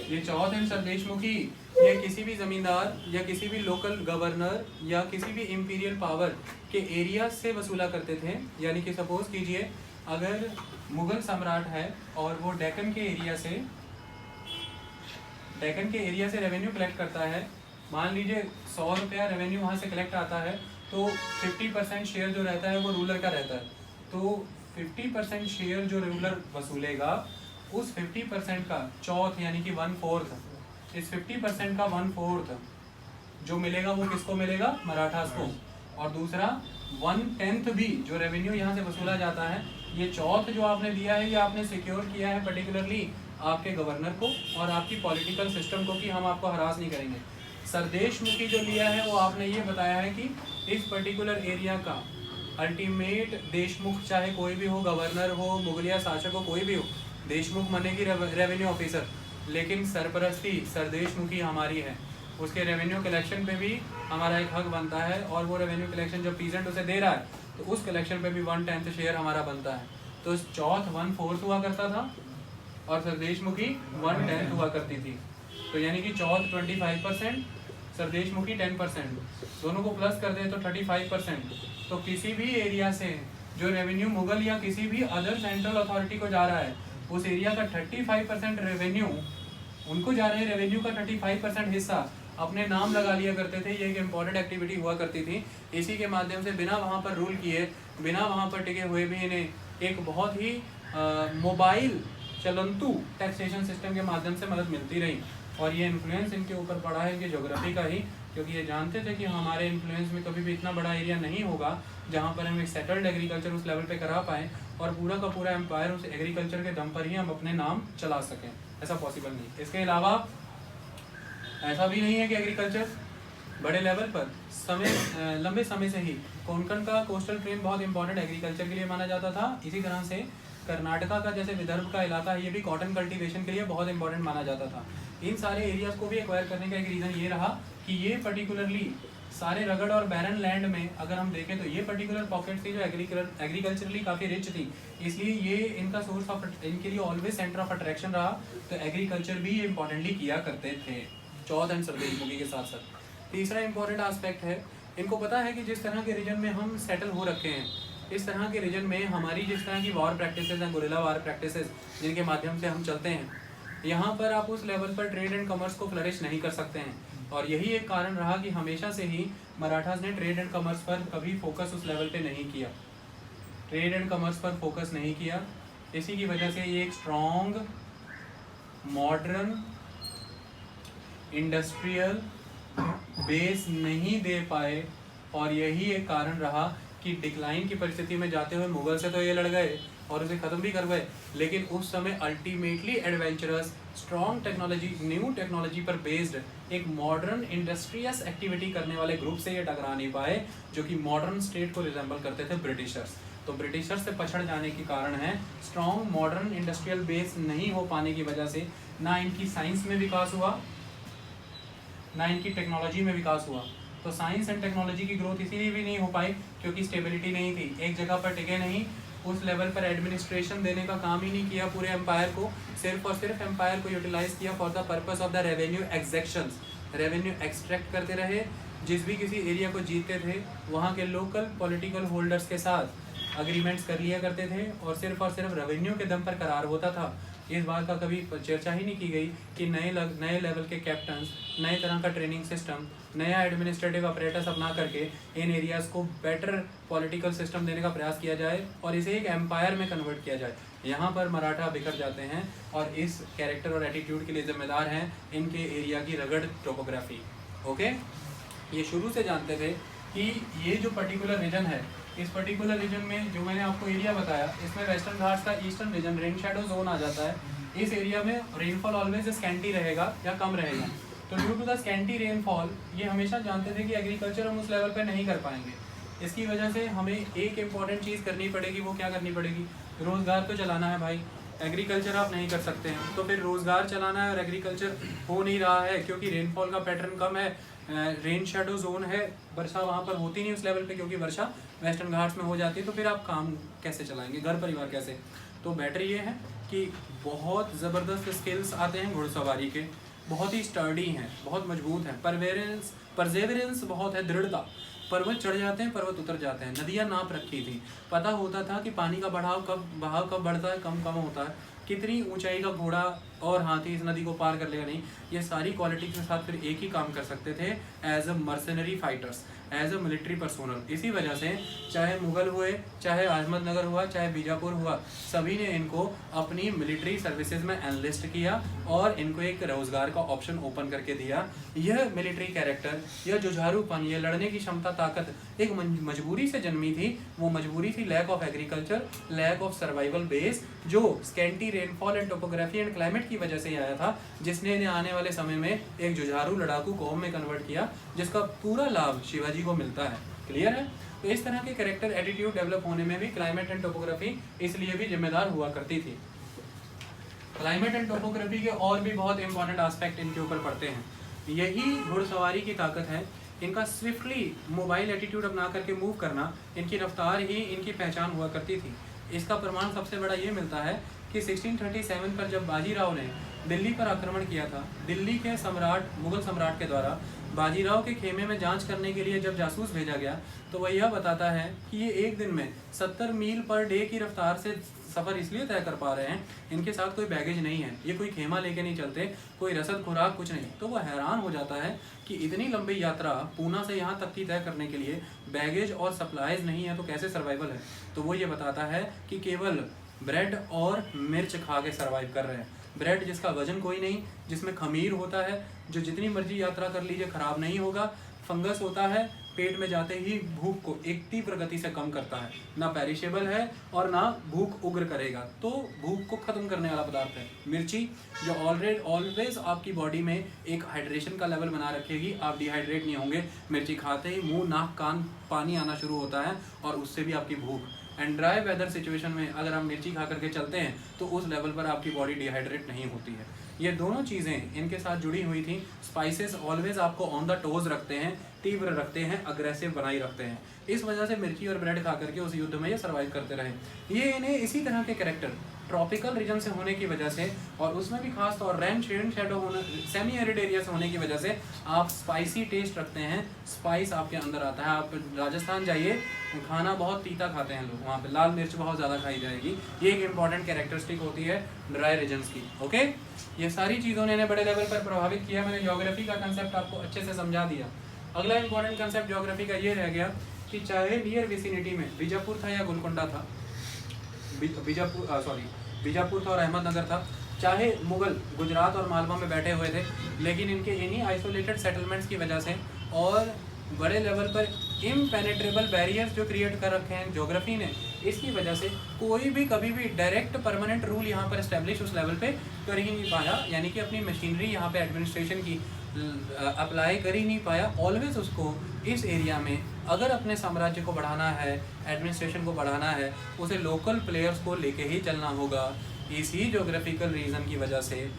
ये चौथ एंड सरदेशमुखी ये किसी भी ज़मींदार या किसी भी लोकल गवर्नर या किसी भी इम्पीरियल पावर के एरिया से वसूला करते थे। यानी कि सपोज कीजिए अगर मुग़ल सम्राट है और वो डेक्कन के एरिया से रेवेन्यू कलेक्ट करता है, मान लीजिए 100 रुपया रेवेन्यू वहाँ से कलेक्ट आता है, तो 50% शेयर जो रहता है वो रूलर का रहता है। तो 50% शेयर जो रूलर वसूलेगा उस 50% का चौथ यानी कि 1/4, इस 50% का 1/4 जो मिलेगा वो किसको मिलेगा? मराठास को। और दूसरा 1/10 भी जो रेवेन्यू यहाँ से वसूला जाता है, ये चौथ जो आपने दिया है ये आपने सिक्योर किया है पर्टिकुलरली आपके गवर्नर को और आपकी पॉलिटिकल सिस्टम को कि हम आपको हरास नहीं करेंगे। सरदेशमुखी जो लिया है वो आपने ये बताया है कि इस पर्टिकुलर एरिया का अल्टीमेट देशमुख, चाहे कोई भी हो, गवर्नर हो, मुगलिया शासक हो, कोई भी हो, देशमुख माने की रेवेन्यू ऑफिसर, लेकिन सरपरस्ती सरदेशमुखी हमारी है। उसके रेवेन्यू कलेक्शन पे भी हमारा एक हक बनता है, और वो रेवेन्यू कलेक्शन जब पीजेंट उसे दे रहा है तो उस कलेक्शन पे भी 1/10 शेयर हमारा बनता है। तो चौथ 1/4 हुआ करता था और सरदेशमुखी 1/10 हुआ करती थी। तो यानी कि चौथ 25%, सरदेशमुखी 10%, दोनों को प्लस कर दे तो 35%। तो किसी भी एरिया से जो रेवेन्यू मुगल या किसी भी अदर सेंट्रल अथॉरिटी को जा रहा है, उस एरिया का 35% रेवेन्यू उनको जा रहे रेवेन्यू का 35% हिस्सा अपने नाम लगा लिया करते थे। ये एक इम्पॉर्टेंट एक्टिविटी हुआ करती थी। इसी के माध्यम से बिना वहाँ पर रूल किए, बिना वहाँ पर टिके हुए भी इन्हें एक बहुत ही मोबाइल चलंतु टैक्सेशन सिस्टम के माध्यम से मदद मिलती रही। और ये इन्फ्लुएंस इनके ऊपर पड़ा है इनकी ज्योग्राफी का ही, क्योंकि ये जानते थे कि हमारे इन्फ्लुएंस में कभी भी इतना बड़ा एरिया नहीं होगा जहाँ पर हम एक सेटल्ड एग्रीकल्चर उस लेवल पे करा पाएँ और पूरा का पूरा एम्पायर उस एग्रीकल्चर के दम पर ही हम अपने नाम चला सकें। ऐसा पॉसिबल नहीं। इसके अलावा ऐसा भी नहीं है कि एग्रीकल्चर बड़े लेवल पर लंबे समय से ही कोंकण का कोस्टल ट्रेन बहुत इंपॉर्टेंट एग्रीकल्चर के लिए माना जाता था। इसी तरह से कर्नाटका का जैसे विदर्भ का इलाका है, ये भी कॉटन कल्टीवेशन के लिए बहुत इंपॉर्टेंट माना जाता था। इन सारे एरियाज को भी एक्वायर करने का एक रीज़न ये रहा कि ये पर्टिकुलरली सारे रगड़ और बैरन लैंड में अगर हम देखें तो ये पर्टिकुलर पॉकेट थी जो एग्रीकल्चरली काफ़ी रिच थी, इसलिए ये इनका सोर्स ऑफ इनके लिए ऑलवेज सेंटर ऑफ अट्रैक्शन रहा। तो एग्रीकल्चर भी इंपॉर्टेंटली किया करते थे चौथ एंड सरदेशमुखी के साथ साथ। तीसरा इंपॉर्टेंट आस्पेक्ट है, इनको पता है कि जिस तरह के रीजन में हम सेटल हो रखे हैं, इस तरह के रीजन में हमारी जिस तरह की वॉर प्रैक्टिसेस हैं, गुरिल्ला वॉर प्रैक्टिसेस जिनके माध्यम से हम चलते हैं, यहाँ पर आप उस लेवल पर ट्रेड एंड कमर्स को फ्लरिश नहीं कर सकते हैं। और यही एक कारण रहा कि हमेशा से ही मराठास ने ट्रेड एंड कमर्स पर कभी फोकस उस लेवल पे नहीं किया, ट्रेड एंड कमर्स पर फोकस नहीं किया। इसी की वजह से ये एक स्ट्रॉन्ग मॉडर्न इंडस्ट्रियल बेस नहीं दे पाए। और यही एक कारण रहा कि डिक्लाइन की परिस्थिति में जाते हुए मुगल से तो ये लड़ गए और उसे ख़त्म भी कर गए, लेकिन उस समय ultimately adventurous strong technology, new technology पर बेस्ड एक मॉडर्न इंडस्ट्रियस एक्टिविटी करने वाले ग्रुप से ये टकरा नहीं पाए, जो कि मॉडर्न स्टेट को रिजेंबल करते थे ब्रिटिशर्स। तो ब्रिटिशर्स से पछड़ जाने के कारण है स्ट्रॉन्ग मॉडर्न इंडस्ट्रियल बेस नहीं हो पाने की वजह से ना इनकी साइंस में विकास हुआ, ना इनकी टेक्नोलॉजी में विकास हुआ। तो साइंस एंड टेक्नोलॉजी की ग्रोथ इसीलिए भी नहीं हो पाई क्योंकि स्टेबिलिटी नहीं थी, एक जगह पर टिके नहीं, उस लेवल पर एडमिनिस्ट्रेशन देने का काम ही नहीं किया पूरे एम्पायर को, सिर्फ और सिर्फ एम्पायर को यूटिलाइज किया for the purpose of the revenue exactions. Revenue extract करते रहे। जिस भी किसी एरिया को जीतते थे वहाँ के लोकल पॉलिटिकल होल्डर्स के साथ अग्रीमेंट्स कर लिया करते थे और सिर्फ रेवेन्यू के दम पर करार होता था। इस बात का कभी चर्चा ही नहीं की गई कि नए लेवल के कैप्टन्स, नए तरह का ट्रेनिंग सिस्टम, नया एडमिनिस्ट्रेटिव अपरेटस अपना करके इन एरियाज़ को बेटर पॉलिटिकल सिस्टम देने का प्रयास किया जाए और इसे एक एम्पायर में कन्वर्ट किया जाए। यहाँ पर मराठा बिखर जाते हैं और इस कैरेक्टर और एटीट्यूड के लिए जिम्मेदार हैं इनके एरिया की रगड़ टोपोग्राफी। ओके, ये शुरू से जानते थे कि ये जो पर्टिकुलर रीजन है, इस पर्टिकुलर रीजन में जो मैंने आपको एरिया बताया, इसमें वेस्टर्न घाट्स का eastern region rain shadow zone आ जाता है। इस एरिया में रेनफॉल ऑलवेज स्कैंटी रहेगा या कम रहेगा। तो due to the scanty rainfall ये हमेशा जानते थे कि एग्रीकल्चर हम उस लेवल पर नहीं कर पाएंगे। इसकी वजह से हमें एक इम्पॉर्टेंट चीज़ करनी पड़ेगी। वो क्या करनी पड़ेगी? रोज़गार तो चलाना है भाई। एग्रीकल्चर आप नहीं कर सकते हैं तो फिर रोज़गार चलाना है और एग्रीकल्चर हो नहीं रहा है क्योंकि रेनफॉल का पैटर्न कम है, रेन शेडो जोन है, वर्षा वहाँ पर होती नहीं उस लेवल पे क्योंकि वर्षा वेस्टर्न घाट्स में हो जाती है। तो फिर आप काम कैसे चलाएंगे, घर परिवार कैसे? तो बेटर ये है कि बहुत ज़बरदस्त स्किल्स आते हैं घुड़सवारी के, बहुत ही स्टर्डी हैं, बहुत मजबूत हैं, परसेवरेंस बहुत है, दृढ़ता। पर्वत चढ़ जाते हैं, पर्वत उतर जाते हैं। नदियाँ नाप रखी थी, पता होता था कि पानी का बहाव कब बढ़ता है, कम होता है, कितनी ऊंचाई का घोड़ा और हाथी इस नदी को पार कर लेगा नहीं। ये सारी क्वालिटी के साथ फिर एक ही काम कर सकते थे as a mercenary fighters, as a military personnel. इसी वजह से चाहे मुगल हुए, चाहे अहमदनगर हुआ, चाहे बीजापुर हुआ, सभी ने इनको अपनी मिलिट्री सर्विसेज में एनलिस्ट किया और इनको एक रोजगार का ऑप्शन ओपन करके दिया। यह मिलिट्री कैरेक्टर, यह जुझारूपन, यह लड़ने की क्षमता, ताकत एक मजबूरी से जन्मी थी। वो मजबूरी थी lack of agriculture, lack of survival base, जो scanty rainfall and topography and climate की वजह से आया था, जिसने इन्हें आने वाले समय में एक जुझारू लड़ाकू कौम में कन्वर्ट किया, जिसका पूरा लाभ शिवाजी को मिलता है। क्लियर है? तो इस तरह के कैरेक्टर एटीट्यूड डेवलप होने में भी क्लाइमेट एंड टोपोग्राफी इसलिए भी जिम्मेदार हुआ करती थी। क्लाइमेट एंड टोपोग्राफी के और भी बहुत इंपॉर्टेंट एस्पेक्ट इनके ऊपर पड़ते हैं। यही घुड़सवारी की ताकत है, इनका स्विफ्टली मोबाइल एटीट्यूड अपना करके मूव करना, इनकी रफ्तार ही इनकी पहचान हुआ करती थी। इसका प्रमाण सबसे बड़ा ये मिलता है कि 1637 पर जब बाजीराव ने दिल्ली पर आक्रमण किया था। दिल्ली के सम्राट मुगल सम्राट के द्वारा बाजीराव के खेमे में जांच करने के लिए जब जासूस भेजा गया तो वह यह बताता है कि ये एक दिन में 70 मील पर डे की रफ्तार से सफ़र इसलिए तय कर पा रहे हैं, इनके साथ कोई बैगेज नहीं है, ये कोई खेमा लेके नहीं चलते, कोई रसद खुराक कुछ नहीं। तो वह हैरान हो जाता है कि इतनी लंबी यात्रा पूना से यहाँ तक की तय करने के लिए बैगेज और सप्लाईज नहीं है तो कैसे सर्वाइवल है। तो वो ये बताता है कि केवल ब्रेड और मिर्च खा के सर्वाइव कर रहे हैं। ब्रेड जिसका वजन कोई नहीं, जिसमें खमीर होता है, जो जितनी मर्जी यात्रा कर लीजिए खराब नहीं होगा, फंगस होता है, पेट में जाते ही भूख को एक तीव्र गति से कम करता है, ना पेरिशेबल है और ना भूख उग्र करेगा, तो भूख को खत्म करने वाला पदार्थ है। मिर्ची जो ऑलवेज आपकी बॉडी में एक हाइड्रेशन का लेवल बना रखेगी, आप डिहाइड्रेट नहीं होंगे। मिर्ची खाते ही मुंह नाक कान पानी आना शुरू होता है और उससे भी आपकी भूख। एंड ड्राई वेदर सिचुएशन में अगर आप मिर्ची खा करके चलते हैं तो उस लेवल पर आपकी बॉडी डिहाइड्रेट नहीं होती है। ये दोनों चीज़ें इनके साथ जुड़ी हुई थी। स्पाइसेस ऑलवेज आपको ऑन द टोज रखते हैं, तीव्र रखते हैं, अग्रेसिव बनाई रखते हैं। इस वजह से मिर्ची और ब्रेड खा करके उस युद्ध में ये सर्वाइव करते रहे। ये इन्हें इसी तरह के कैरेक्टर ट्रॉपिकल रीजन से होने की वजह से, और उसमें भी खास तौर रेन शैडो होने, सेमी एरिड एरिया से होने की वजह से आप स्पाइसी टेस्ट रखते हैं, स्पाइस आपके अंदर आता है। आप राजस्थान जाइए, खाना बहुत तीता खाते हैं लोग, वहाँ पे लाल मिर्च बहुत ज़्यादा खाई जाएगी। ये एक इंपॉर्टेंट कैरेक्टरिस्टिक होती है ड्राई रीजन्स की। ओके, ये सारी चीज़ों ने बड़े लेवल पर प्रभावित किया। मैंने ज्योग्राफी का कंसेप्ट आपको अच्छे से समझा दिया। अगला इंपॉर्टेंट कंसेप्ट ज्योग्राफी का ये रह गया कि चाहे नियर विसिनिटी में बीजापुर था या गोलकोंडा था, बीजापुर था और अहमदनगर था, चाहे मुगल गुजरात और मालवा में बैठे हुए थे, लेकिन इनके इन्हीं आइसोलेटेड सेटलमेंट्स की वजह से और बड़े लेवल पर इम्पेनेट्रेबल बैरियर्स जो क्रिएट कर रखे हैं ज्योग्राफी ने, इसकी वजह से कोई भी कभी भी डायरेक्ट परमानेंट रूल यहाँ पर एस्टेब्लिश उस लेवल पे कर ही नहीं पाया, यानी कि अपनी मशीनरी यहाँ पे एडमिनिस्ट्रेशन की अप्लाई कर ही नहीं पाया। ऑलवेज उसको इस एरिया में अगर अपने साम्राज्य को बढ़ाना है, एडमिनिस्ट्रेशन को बढ़ाना है, उसे लोकल प्लेयर्स को लेके ही चलना होगा। इसी ज्योग्राफिकल रीज़न की वजह से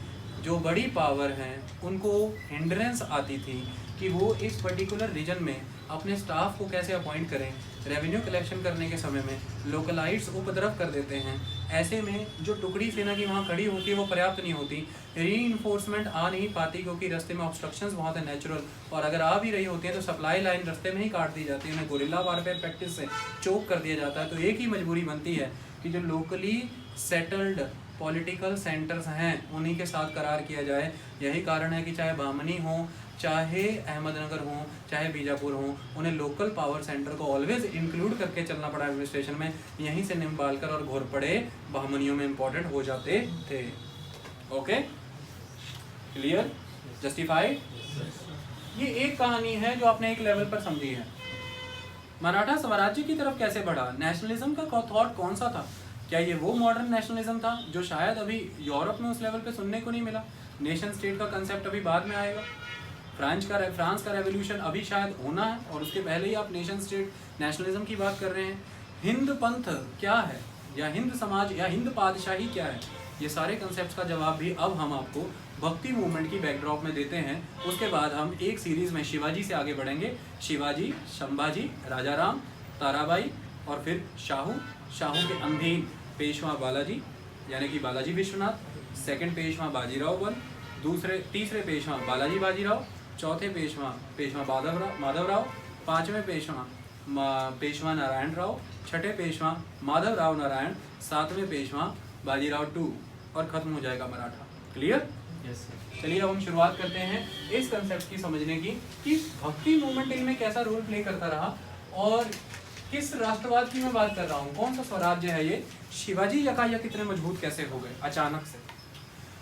जो बड़ी पावर हैं उनको हिंड्रेंस आती थी कि वो इस पर्टिकुलर रीजन में अपने स्टाफ को कैसे अपॉइंट करें। रेवेन्यू कलेक्शन करने के समय में लोकलाइट्स उपद्रव कर देते हैं। ऐसे में जो टुकड़ी सेना की वहाँ खड़ी होती है वो पर्याप्त नहीं होती, रीइंफोर्समेंट आ नहीं पाती क्योंकि रास्ते में ऑब्स्ट्रक्शंस बहुत है नेचुरल, और अगर आ भी रही होती है तो सप्लाई लाइन रास्ते में ही काट दी जाती है, उन्हें गोरिल्ला वारफेयर प्रैक्टिस से चोक कर दिया जाता है। तो एक ही मजबूरी बनती है कि जो लोकली सेटल्ड पॉलिटिकल सेंटर्स हैं उन्हीं के साथ करार किया जाए। यही कारण है कि चाहे बामनी हो, चाहे अहमदनगर हो, चाहे बीजापुर हो, उन्हें लोकल पावर सेंटर को ऑलवेज इंक्लूड करके चलना पड़ा एडमिनिस्ट्रेशन में। यहीं से निम्बालकर और घोरपड़े बामनियों में इंपॉर्टेंट हो जाते थे। Okay, clear, justified. ये एक कहानी है जो आपने एक लेवल पर समझी है। मराठा स्वराज्य की तरफ कैसे बढ़ा, नेशनलिज्म का थॉट कौन सा था? क्या ये वो मॉडर्न नेशनलिज्म था जो शायद अभी यूरोप में उस लेवल पे सुनने को नहीं मिला? नेशन स्टेट का कंसेप्ट अभी बाद में आएगा। फ्रांस का रेवोल्यूशन अभी शायद होना है और उसके पहले ही आप नेशन स्टेट नेशनलिज्म की बात कर रहे हैं। हिंद पंथ क्या है, या हिंद समाज या हिंद पादशाही क्या है? ये सारे कंसेप्ट्स का जवाब भी अब हम आपको भक्ति मूवमेंट की बैकड्रॉप में देते हैं। उसके बाद हम एक सीरीज़ में शिवाजी से आगे बढ़ेंगे। शिवाजी, संभाजी, राजा राम, ताराबाई और फिर शाहू के अधीन पेशवा बालाजी यानी कि बालाजी विश्वनाथ, सेकंड पेशवा बाजीराव वन, तीसरे पेशवा बालाजी बाजीराव, चौथे पेशवा माधवराव, पांचवें पेशवा नारायण राव, छठे पेशवा माधवराव नारायण, सातवें पेशवा बाजीराव टू, और खत्म हो जाएगा मराठा। क्लियर? यस। चलिए अब हम शुरुआत करते हैं इस कंसेप्ट की समझने की कि भक्ति मूवमेंट इनमें कैसा रोल प्ले करता रहा और किस राष्ट्रवाद की मैं बात कर रहा हूँ, कौन सा स्वराज्य है ये, शिवाजी यकायक इतने मजबूत कैसे हो गए अचानक से।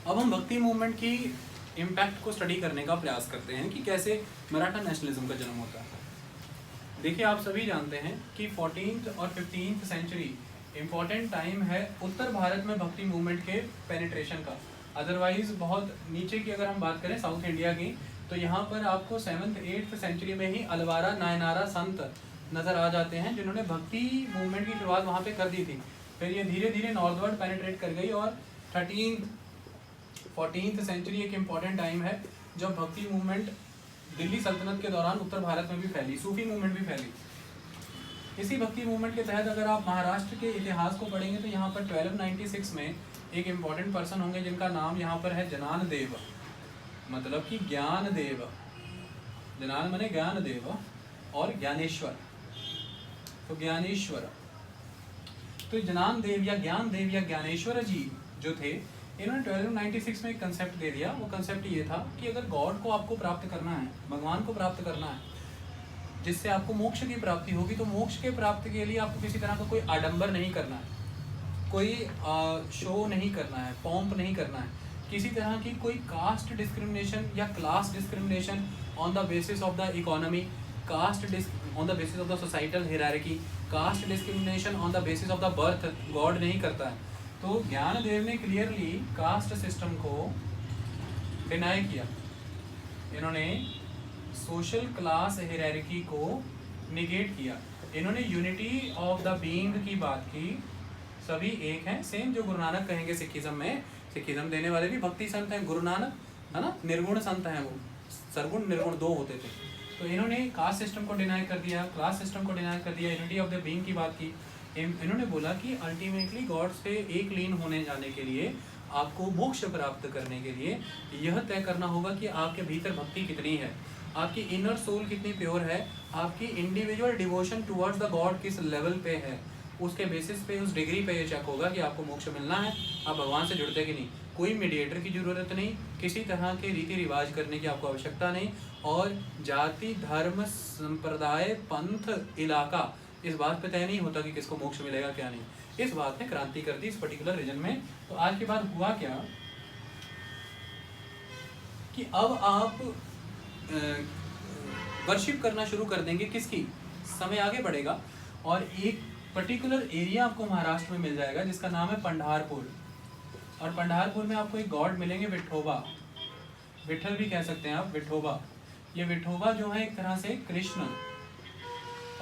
अब हम भक्ति मूवमेंट की इम्पैक्ट को स्टडी करने का प्रयास करते हैं कि कैसे मराठा नेशनलिज्म का जन्म होता है। देखिए, आप सभी जानते हैं कि 14th और 15th सेंचुरी इम्पॉर्टेंट टाइम है उत्तर भारत में भक्ति मूवमेंट के पेनिट्रेशन का। अदरवाइज बहुत नीचे की अगर हम बात करें साउथ इंडिया की, तो यहाँ पर आपको 7th 8th सेंचुरी में ही अलवारा नायनारा संत नज़र आ जाते हैं जिन्होंने भक्ति मूवमेंट की शुरुआत वहाँ पे कर दी थी। फिर ये धीरे धीरे नॉर्थवर्ड पेनिट्रेट कर गई और 14th सेंचुरी एक इम्पॉर्टेंट टाइम है जब भक्ति मूवमेंट दिल्ली सल्तनत के दौरान उत्तर भारत में भी फैली, सूफी मूवमेंट भी फैली। इसी भक्ति मूवमेंट के तहत अगर आप महाराष्ट्र के इतिहास को पढ़ेंगे तो यहाँ पर 1296 में एक इम्पॉर्टेंट पर्सन होंगे जिनका नाम यहाँ पर है जनान देव, मतलब कि ज्ञान देव। जनान माने ज्ञान देव और ज्ञानेश्वर, तो ज्ञानेश्वर। तो जनान देव या ज्ञानेश्वर जी जो थे, इन्होंने 1296 में एक कंसेप्ट दे दिया। वो कंसेप्ट ये था कि अगर गॉड को आपको प्राप्त करना है, भगवान को प्राप्त करना है, जिससे आपको मोक्ष की प्राप्ति होगी, तो मोक्ष के प्राप्ति के लिए आपको किसी तरह का कोई आडंबर नहीं करना है, कोई शो नहीं करना है, पॉम्प नहीं करना है, किसी तरह की कोई कास्ट डिस्क्रिमिनेशन या class discrimination on the basis of the economy, caste on the basis of the societal hierarchy, caste discrimination on the basis of the birth god नहीं करता है। तो ज्ञानदेव ने क्लियरली कास्ट सिस्टम को डिनाई किया। इन्होंने सोशल क्लास हियरार्की को निगेट किया। इन्होंने यूनिटी ऑफ द बीइंग की बात की, सभी एक हैं, सेम जो गुरु नानक कहेंगे सिखिज्म में। सिखिज्म देने वाले भी भक्ति संत हैं, गुरु नानक है ना, निर्गुण संत हैं, वो सरगुण निर्गुण दो होते थे। तो इन्होंने कास्ट सिस्टम को डिनाई कर दिया, क्लास सिस्टम को डिनाई कर दिया, यूनिटी ऑफ द बीइंग की बात की। इन्होंने बोला कि अल्टीमेटली गॉड से एक लीन होने जाने के लिए, आपको मोक्ष प्राप्त करने के लिए यह तय करना होगा कि आपके भीतर भक्ति कितनी है, आपकी इनर सोल कितनी प्योर है, आपकी individual devotion towards the God किस लेवल पे है। उसके बेसिस पे, उस डिग्री पे ये चेक होगा कि आपको मोक्ष मिलना है, आप भगवान से जुड़ते कि नहीं। कोई मीडिएटर की ज़रूरत नहीं, किसी तरह के रीति रिवाज करने की आपको आवश्यकता नहीं, और जाति धर्म संप्रदाय पंथ इलाका इस बात पे तय नहीं होता कि किसको मोक्ष मिलेगा क्या नहीं। इस बात ने क्रांति कर दी इस पर्टिकुलर रीजन में। तो आज के बाद हुआ क्या कि अब आप वर्शिप करना शुरू कर देंगे किसकी, समय आगे बढ़ेगा और एक पर्टिकुलर एरिया आपको महाराष्ट्र में मिल जाएगा जिसका नाम है पंढरपुर। और पंढरपुर में आपको एक गॉड मिलेंगे विठोबा, विठल भी कह सकते हैं आप, विठोबा। ये विठोबा जो है एक तरह से कृष्ण,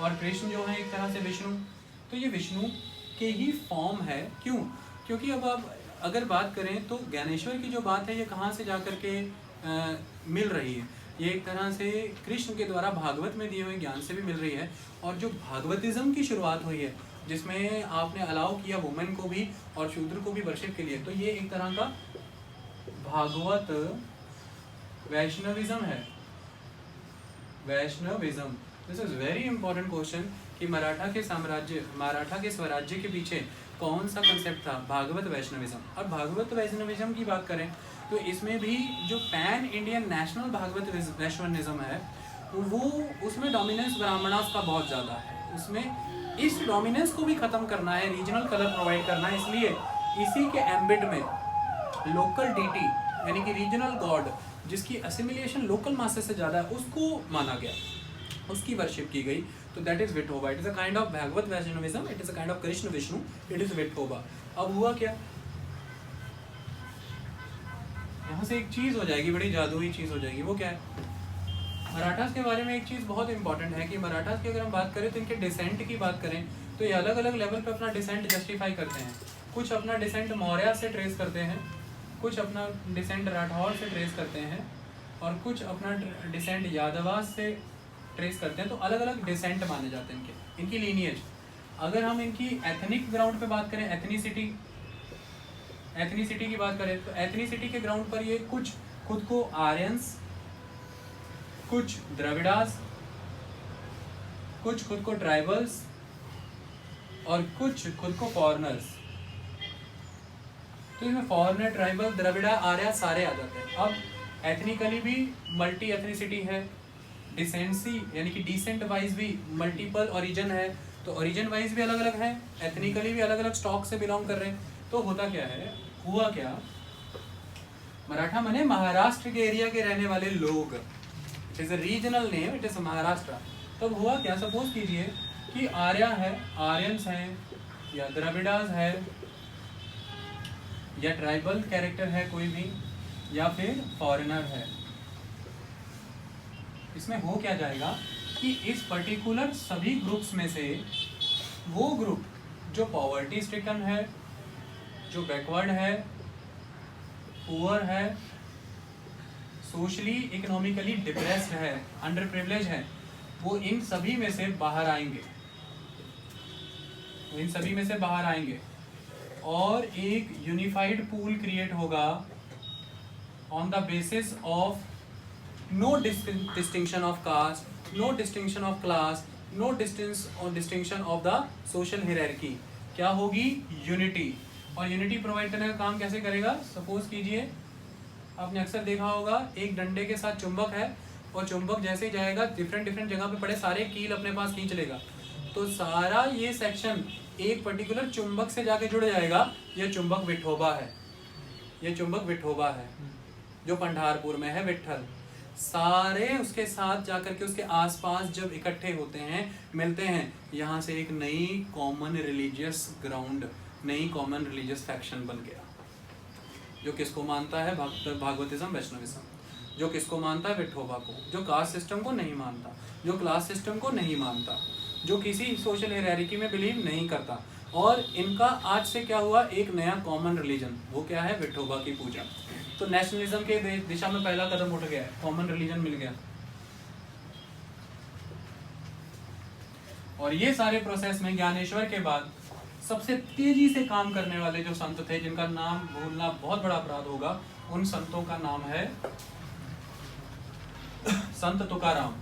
और कृष्ण जो है एक तरह से विष्णु। तो ये विष्णु के ही फॉर्म है। क्यों? क्योंकि अब आप अगर बात करें तो ज्ञानेश्वर की जो बात है ये कहाँ से जाकर के मिल रही है, ये एक तरह से कृष्ण के द्वारा भागवत में दिए हुए ज्ञान से भी मिल रही है। और जो भागवतिज्म की शुरुआत हुई है, जिसमें आपने अलाउ किया वुमेन को भी और शूद्र को भी वर्शिप के लिए, तो ये एक तरह का भागवत वैष्णविज्म है, Vaishnavism. This is very important question कि मराठा के स्वराज्य के पीछे कौन सा कंसेप्ट था, भागवत वैष्णविज्म। अब भागवत वैष्णविज्म की बात करें तो इसमें भी जो pan Indian national Bhagavata Vaishnavism है वो, उसमें डोमिनेंस ब्राह्मणास का बहुत ज़्यादा है। उसमें इस डोमिनेंस को भी ख़त्म करना है, रीजनल कलर प्रोवाइड करना है, इसलिए इसी के एम्बिट में लोकल डीटी यानी कि रीजनल गॉड जिसकी असिमिलेशन लोकल मासेस से ज़्यादा है उसको माना गया, उसकी वर्शिप की गई। तो that is Vithoba. It is a kind of Bhagavata Vaishnavism, it is a kind of Krishna Vishnu, it is Vithoba. अब हुआ क्या, यहाँ से एक चीज़ हो जाएगी, बड़ी जादुई चीज़ हो जाएगी। वो क्या है, मराठास के बारे में एक चीज़ बहुत इंपॉर्टेंट है कि मराठास की अगर हम बात करें तो इनके डिसेंट की बात करें तो ये अलग अलग लेवल पे अपना डिसेंट जस्टिफाई करते हैं। कुछ अपना डिसेंट मौर्य से ट्रेस करते हैं, कुछ अपना डिसेंट राठौर से ट्रेस करते हैं, और कुछ अपना डिसेंट यादवास से ट्रेस करते हैं। तो अलग अलग डिसेंट माने जाते हैं इनकी लीनिएज। अगर हम इनकी एथनिक ग्राउंड पे बात करें, एथनिसिटी की बात करें तो एथनिसिटी के ग्राउंड पर ये कुछ खुद को आर्यंस, कुछ द्रविडास, कुछ खुद को ट्राइबल्स और कुछ खुद को फॉरेनर्स। तो इसमें फॉरेनर, ट्राइबल, द्रविड़ा, आर्या सारे आ जाते हैं। अब एथनिकली भी मल्टी एथनिसिटी है, डिसेंसी यानी कि डिसेंट वाइज भी मल्टीपल ओरिजिन है, तो ओरिजिन वाइज भी अलग अलग है, एथनिकली भी अलग अलग स्टॉक से बिलोंग कर रहे हैं। तो होता क्या है, हुआ क्या, मराठा माने महाराष्ट्र के एरिया के रहने वाले लोग, it is a regional name, it is Maharashtra. तब हुआ क्या, सपोज कीजिए कि आर्या है, आर्यंस हैं, या द्रविडास है, या ट्राइबल कैरेक्टर है कोई भी, या फिर फॉरेनर है। इसमें हो क्या जाएगा कि इस पर्टिकुलर सभी ग्रुप्स में से वो ग्रुप जो पॉवर्टी स्ट्रिकन है, जो बैकवर्ड है, पुअर है, सोशली इकोनॉमिकली डिप्रेस्ड है, अंडर प्रिविलेज है, वो इन सभी में से बाहर आएंगे, वो इन सभी में से बाहर आएंगे। और एक यूनिफाइड पूल क्रिएट होगा on the basis of no distinction of caste, no distinction of class, no distinction of the social hierarchy. क्या होगी? यूनिटी। और यूनिटी प्रोवाइड करने का काम कैसे करेगा? सपोज कीजिए आपने अक्सर देखा होगा एक डंडे के साथ चुंबक है और चुंबक जैसे ही जाएगा डिफरेंट जगह पे पड़े सारे कील अपने पास खींच लेगा, तो सारा ये सेक्शन एक पर्टिकुलर चुंबक से जाके जुड़ जाएगा। ये चुंबक विठोबा है, ये चुंबक विठोबा है जो पंढारपुर में है। विट्ठल सारे उसके साथ जाकर के उसके आसपास जब इकट्ठे होते हैं, मिलते हैं, यहाँ से एक नई कॉमन रिलीजियस ग्राउंड, नई कॉमन रिलीजियस फैक्शन बन गया। जो किसको मानता है? भागवतिज्म, वैष्णविज्म। जो किसको मानता है? विठोबा को। जो कास्ट सिस्टम को नहीं मानता, जो क्लास सिस्टम को नहीं मानता, जो किसी सोशल हायरार्की में बिलीव नहीं करता। और इनका आज से क्या हुआ? एक नया कॉमन रिलीजन। वो क्या है? विठोबा की पूजा। तो नेशनलिज्म के दिशा में पहला कदम उठ गया, कॉमन रिलीजन मिल गया। और ये सारे प्रोसेस में ज्ञानेश्वर के बाद सबसे तेजी से काम करने वाले जो संत थे, जिनका नाम भूलना बहुत बड़ा अपराध होगा, उन संतों का नाम है संत तुकाराम।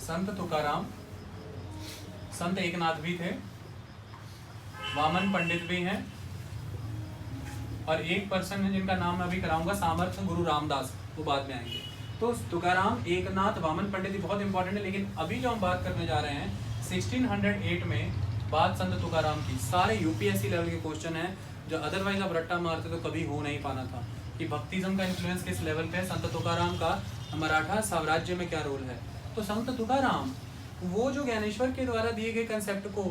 संत तुकाराम, संत एकनाथ भी थे, वामन पंडित भी हैं, और एक पर्सन है जिनका नाम मैं अभी कराऊंगा, सामर्थ्य गुरु रामदास, वो बाद में आएंगे। तो तुकाराम, एकनाथ, वामन पंडित बहुत इंपॉर्टेंट है। लेकिन अभी जो हम बात करने जा रहे हैं 1608 में बात संत तुकाराम की। सारे यूपीएससी लेवल के क्वेश्चन हैं जो अदरवाइज आप रट्टा मारते तो कभी हो नहीं पाना था कि भक्तिज्म का इन्फ्लुएंस किस लेवल पे है, संत तुकाराम का मराठा साम्राज्य में क्या रोल है। तो संत तुकाराम वो जो ज्ञानेश्वर के द्वारा दिए गए कंसेप्ट को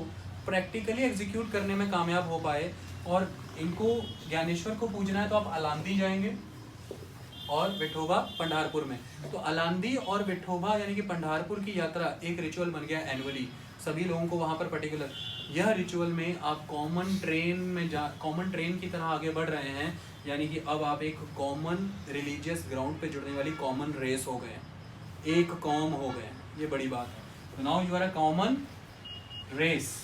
प्रैक्टिकली एग्जीक्यूट करने में कामयाब हो पाए। और इनको ज्ञानेश्वर को पूजना है तो आप अलांदी जाएंगे और विठोबा पंढारपुर में। तो अलांदी और विठोबा यानी कि पंढारपुर की यात्रा एक रिचुअल बन गया एनुअली, सभी लोगों को वहाँ पर पर्टिकुलर। यह रिचुअल में आप कॉमन ट्रेन की तरह आगे बढ़ रहे हैं, यानी कि अब आप एक कॉमन रिलीजियस ग्राउंड पे जुड़ने वाली कॉमन रेस हो गए, एक कौम हो गए। ये बड़ी बात है। तो now you are a common race,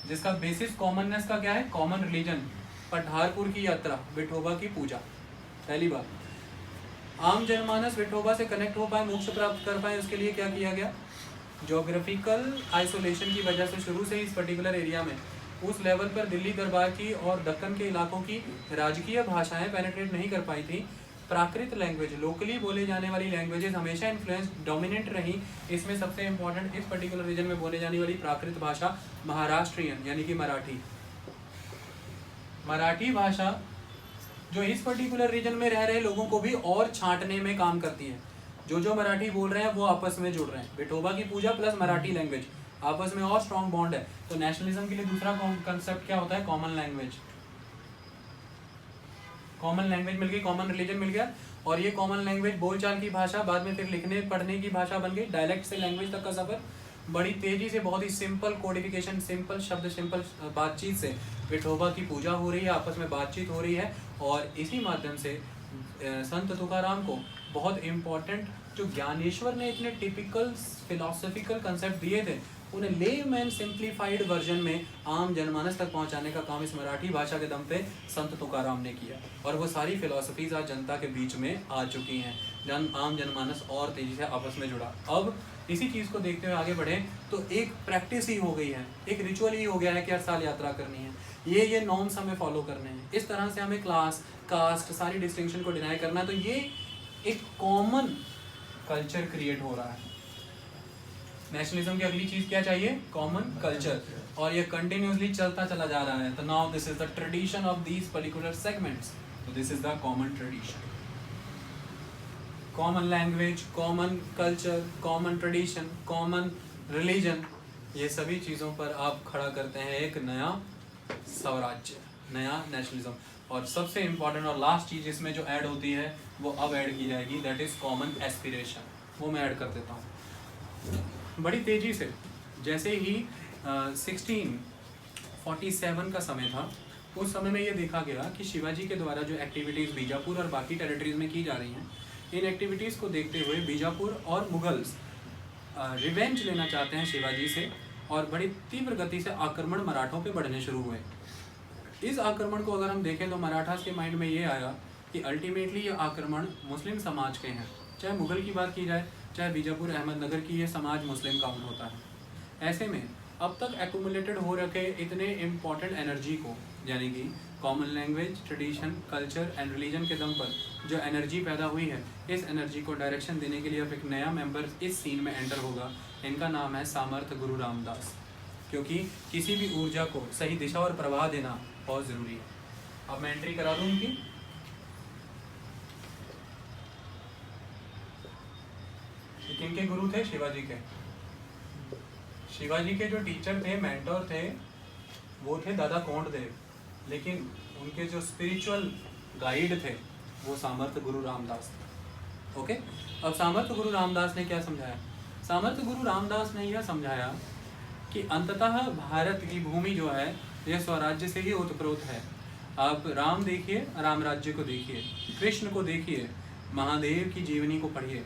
जिसका बेसिस कॉमननेस का क्या है? Common religion. पंढारपुर की यात्रा, विठोबा की पूजा, पहली बात। आम जनमानस विठोबा से कनेक्ट हो पाए, मोक्ष प्राप्त कर पाए, उसके लिए क्या किया गया? ज्योग्राफिकल आइसोलेशन की वजह से शुरू से इस पर्टिकुलर एरिया में उस लेवल पर दिल्ली दरबार की और दक्कन के इलाकों की राजकीय भाषाएं पेनिट्रेट नहीं कर पाई थी। प्राकृत लैंग्वेज, लोकली बोले जाने वाली लैंग्वेजेस हमेशा इन्फ्लुएंस डोमिनेंट रही। इसमें सबसे इंपॉर्टेंट इस पर्टिकुलर रीजन में बोले जाने वाली प्राकृत भाषा महाराष्ट्रियन यानी कि मराठी। मराठी भाषा जो इस पर्टिकुलर रीजन में रह रहे लोगों को भी और छांटने में काम करती है। जो मराठी बोल रहे हैं वो आपस में जुड़ रहे हैं। विठोबा की पूजा प्लस मराठी लैंग्वेज आपस में और स्ट्रॉन्ग बॉन्ड है। तो नेशनलिज्म के लिए दूसरा कंसेप्ट क्या होता है? Common language. कॉमन लैंग्वेज मिल गई, कॉमन रिलीजन मिल गया, और ये कॉमन लैंग्वेज बोलचाल की भाषा बाद में फिर लिखने पढ़ने की भाषा बन गई। डायलेक्ट से लैंग्वेज तक का सफर बड़ी तेजी से, बहुत ही सिंपल कोडिफिकेशन, सिंपल शब्द, सिंपल बातचीत से विठोबा की पूजा हो रही है, आपस में बातचीत हो रही है। और इसी माध्यम से संत तुकाराम को बहुत इम्पोर्टेंट जो ज्ञानेश्वर ने इतने टिपिकल फिलोसफिकल कंसेप्ट दिए थे, उन्हें लेमैन सिंप्लीफाइड वर्जन में आम जनमानस तक पहुंचाने का काम इस मराठी भाषा के दम पे संत तुकाराम ने किया। और वो सारी फिलोसफीज आज जनता के बीच में आ चुकी हैं, आम जनमानस और तेजी से आपस में जुड़ा। अब इसी चीज़ को देखते हुए आगे बढ़े तो एक प्रैक्टिस ही हो गई है, एक रिचुअल ही हो गया है कि हर साल यात्रा करनी है, ये नॉर्म्स हमें फॉलो करने हैं। इस तरह से हमें क्लास, कास्ट, सारी डिस्टिंक्शन को डिनाई करना है। तो ये एक कॉमन कल्चर क्रिएट हो रहा है। नेशनलिज्म की अगली चीज क्या चाहिए? Common culture. और ये कंटिन्यूसली चलता चला जा रहा है। तो now this is the tradition of these particular segments. तो this is the common tradition, common language, common culture, common tradition, common religion, ये सभी चीज़ों पर आप खड़ा करते हैं एक नया स्वराज्य, नया नेशनलिज्म। और सबसे इम्पॉर्टेंट और लास्ट चीज़ इसमें जो ऐड होती है वो अब ऐड की जाएगी, दैट इज़ कॉमन एस्पिरेशन। वो मैं ऐड कर देता हूँ बड़ी तेज़ी से। जैसे ही 1647 का समय था, उस समय में ये देखा गया कि शिवाजी के द्वारा जो एक्टिविटीज़ बीजापुर और बाकी टेरिटरीज में की जा रही हैं, इन एक्टिविटीज़ को देखते हुए बीजापुर और मुगल्स रिवेंज लेना चाहते हैं शिवाजी से, और बड़ी तीव्र गति से आक्रमण मराठों पे बढ़ने शुरू हुए। इस आक्रमण को अगर हम देखें तो मराठास के माइंड में ये आया कि अल्टीमेटली ये आक्रमण मुस्लिम समाज के हैं। चाहे मुग़ल की बात की जाए, चाहे बीजापुर अहमदनगर की, ये समाज मुस्लिम काउंट होता है। ऐसे में अब तक एक्यूमुलेटेड हो रखे इतने इम्पॉर्टेंट एनर्जी को, यानी कि common language, tradition, culture and religion के दम पर जो एनर्जी पैदा हुई है, इस एनर्जी को डायरेक्शन देने के लिए अब एक नया मेंबर इस सीन में एंटर होगा। इनका नाम है सामर्थ गुरु रामदास। क्योंकि किसी भी ऊर्जा को सही दिशा और प्रवाह देना बहुत ज़रूरी है। अब मैं एंट्री करा दूँ उनकी। किनके गुरु थे? शिवाजी के। शिवाजी के जो टीचर थे, मेंटोर थे, वो थे दादा कोंडदेव, लेकिन उनके जो स्पिरिचुअल गाइड थे वो सामर्थ गुरु रामदास थे। ओके, अब सामर्थ गुरु रामदास ने क्या समझाया? सामर्थ गुरु रामदास ने यह समझाया कि अंततः भारत की भूमि जो है यह स्वराज्य से ही ओतप्रोत है। आप राम देखिए, राम राज्य को देखिए, कृष्ण को देखिए, महादेव की जीवनी को पढ़िए,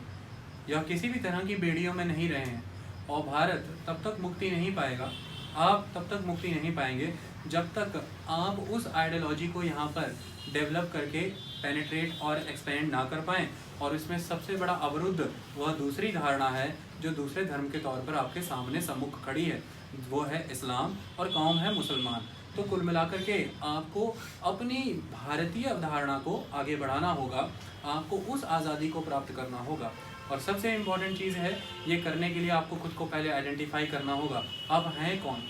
यह किसी भी तरह की बेड़ियों में नहीं रहे हैं। और भारत तब तक मुक्ति नहीं पाएगा, आप तब तक मुक्ति नहीं पाएंगे जब तक आप उस आइडियोलॉजी को यहाँ पर डेवलप करके पेनिट्रेट और एक्सपेंड ना कर पाएँ। और इसमें सबसे बड़ा अवरुद्ध वह दूसरी धारणा है जो दूसरे धर्म के तौर पर आपके सामने सम्मुख खड़ी है, वो है इस्लाम और कौम है मुसलमान। तो कुल मिलाकर के आपको अपनी भारतीय अवधारणा को आगे बढ़ाना होगा, आपको उस आज़ादी को प्राप्त करना होगा। और सबसे इम्पॉर्टेंट चीज़ है, ये करने के लिए आपको खुद को पहले आइडेंटिफाई करना होगा, आप हैं कौन।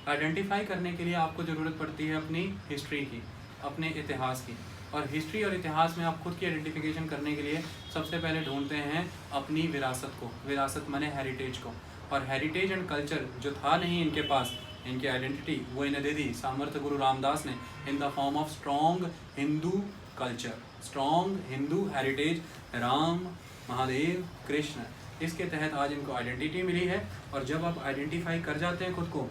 आइडेंटिफाई करने के लिए आपको ज़रूरत पड़ती है अपनी हिस्ट्री की, अपने इतिहास की। और हिस्ट्री और इतिहास में आप खुद की आइडेंटिफिकेशन करने के लिए सबसे पहले ढूंढते हैं अपनी विरासत को। विरासत माने हेरिटेज को। और हेरिटेज एंड कल्चर जो था नहीं इनके पास, इनकी आइडेंटिटी वो इन्हें दे दी सामर्थ गुरु रामदास ने इन the form of strong Hindu culture, strong Hindu heritage, Ram, Mahadev, Krishna. इसके तहत आज इनको आइडेंटिटी मिली है। और जब आप आइडेंटिफाई कर जाते हैं खुद को,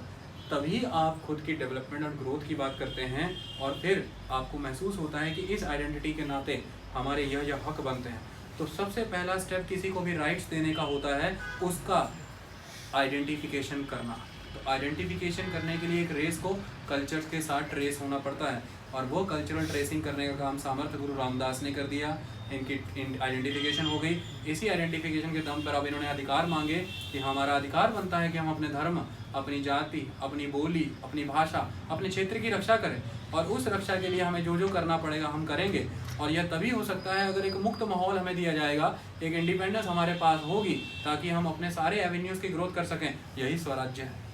तभी आप खुद की डेवलपमेंट और ग्रोथ की बात करते हैं। और फिर आपको महसूस होता है कि इस आइडेंटिटी के नाते हमारे यह हक बनते हैं। तो सबसे पहला स्टेप किसी को भी राइट्स देने का होता है, उसका आइडेंटिफिकेशन करना। तो आइडेंटिफिकेशन करने के लिए एक रेस को कल्चर्स के साथ ट्रेस होना पड़ता है। और वो कल्चरल ट्रेसिंग करने का काम सामर्थ गुरु रामदास ने कर दिया। इनकी आइडेंटिफिकेशन हो गई। इसी आइडेंटिफिकेशन के दम पर अब इन्होंने अधिकार मांगे कि हमारा अधिकार बनता है कि हम अपने धर्म, अपनी जाति, अपनी बोली, अपनी भाषा, अपने क्षेत्र की रक्षा करें। और उस रक्षा के लिए हमें जो जो करना पड़ेगा हम करेंगे। और यह तभी हो सकता है अगर एक मुक्त माहौल हमें दिया जाएगा, एक इंडिपेंडेंस हमारे पास होगी, ताकि हम अपने सारे एवेन्यूज़ की ग्रोथ कर सकें। यही स्वराज्य है,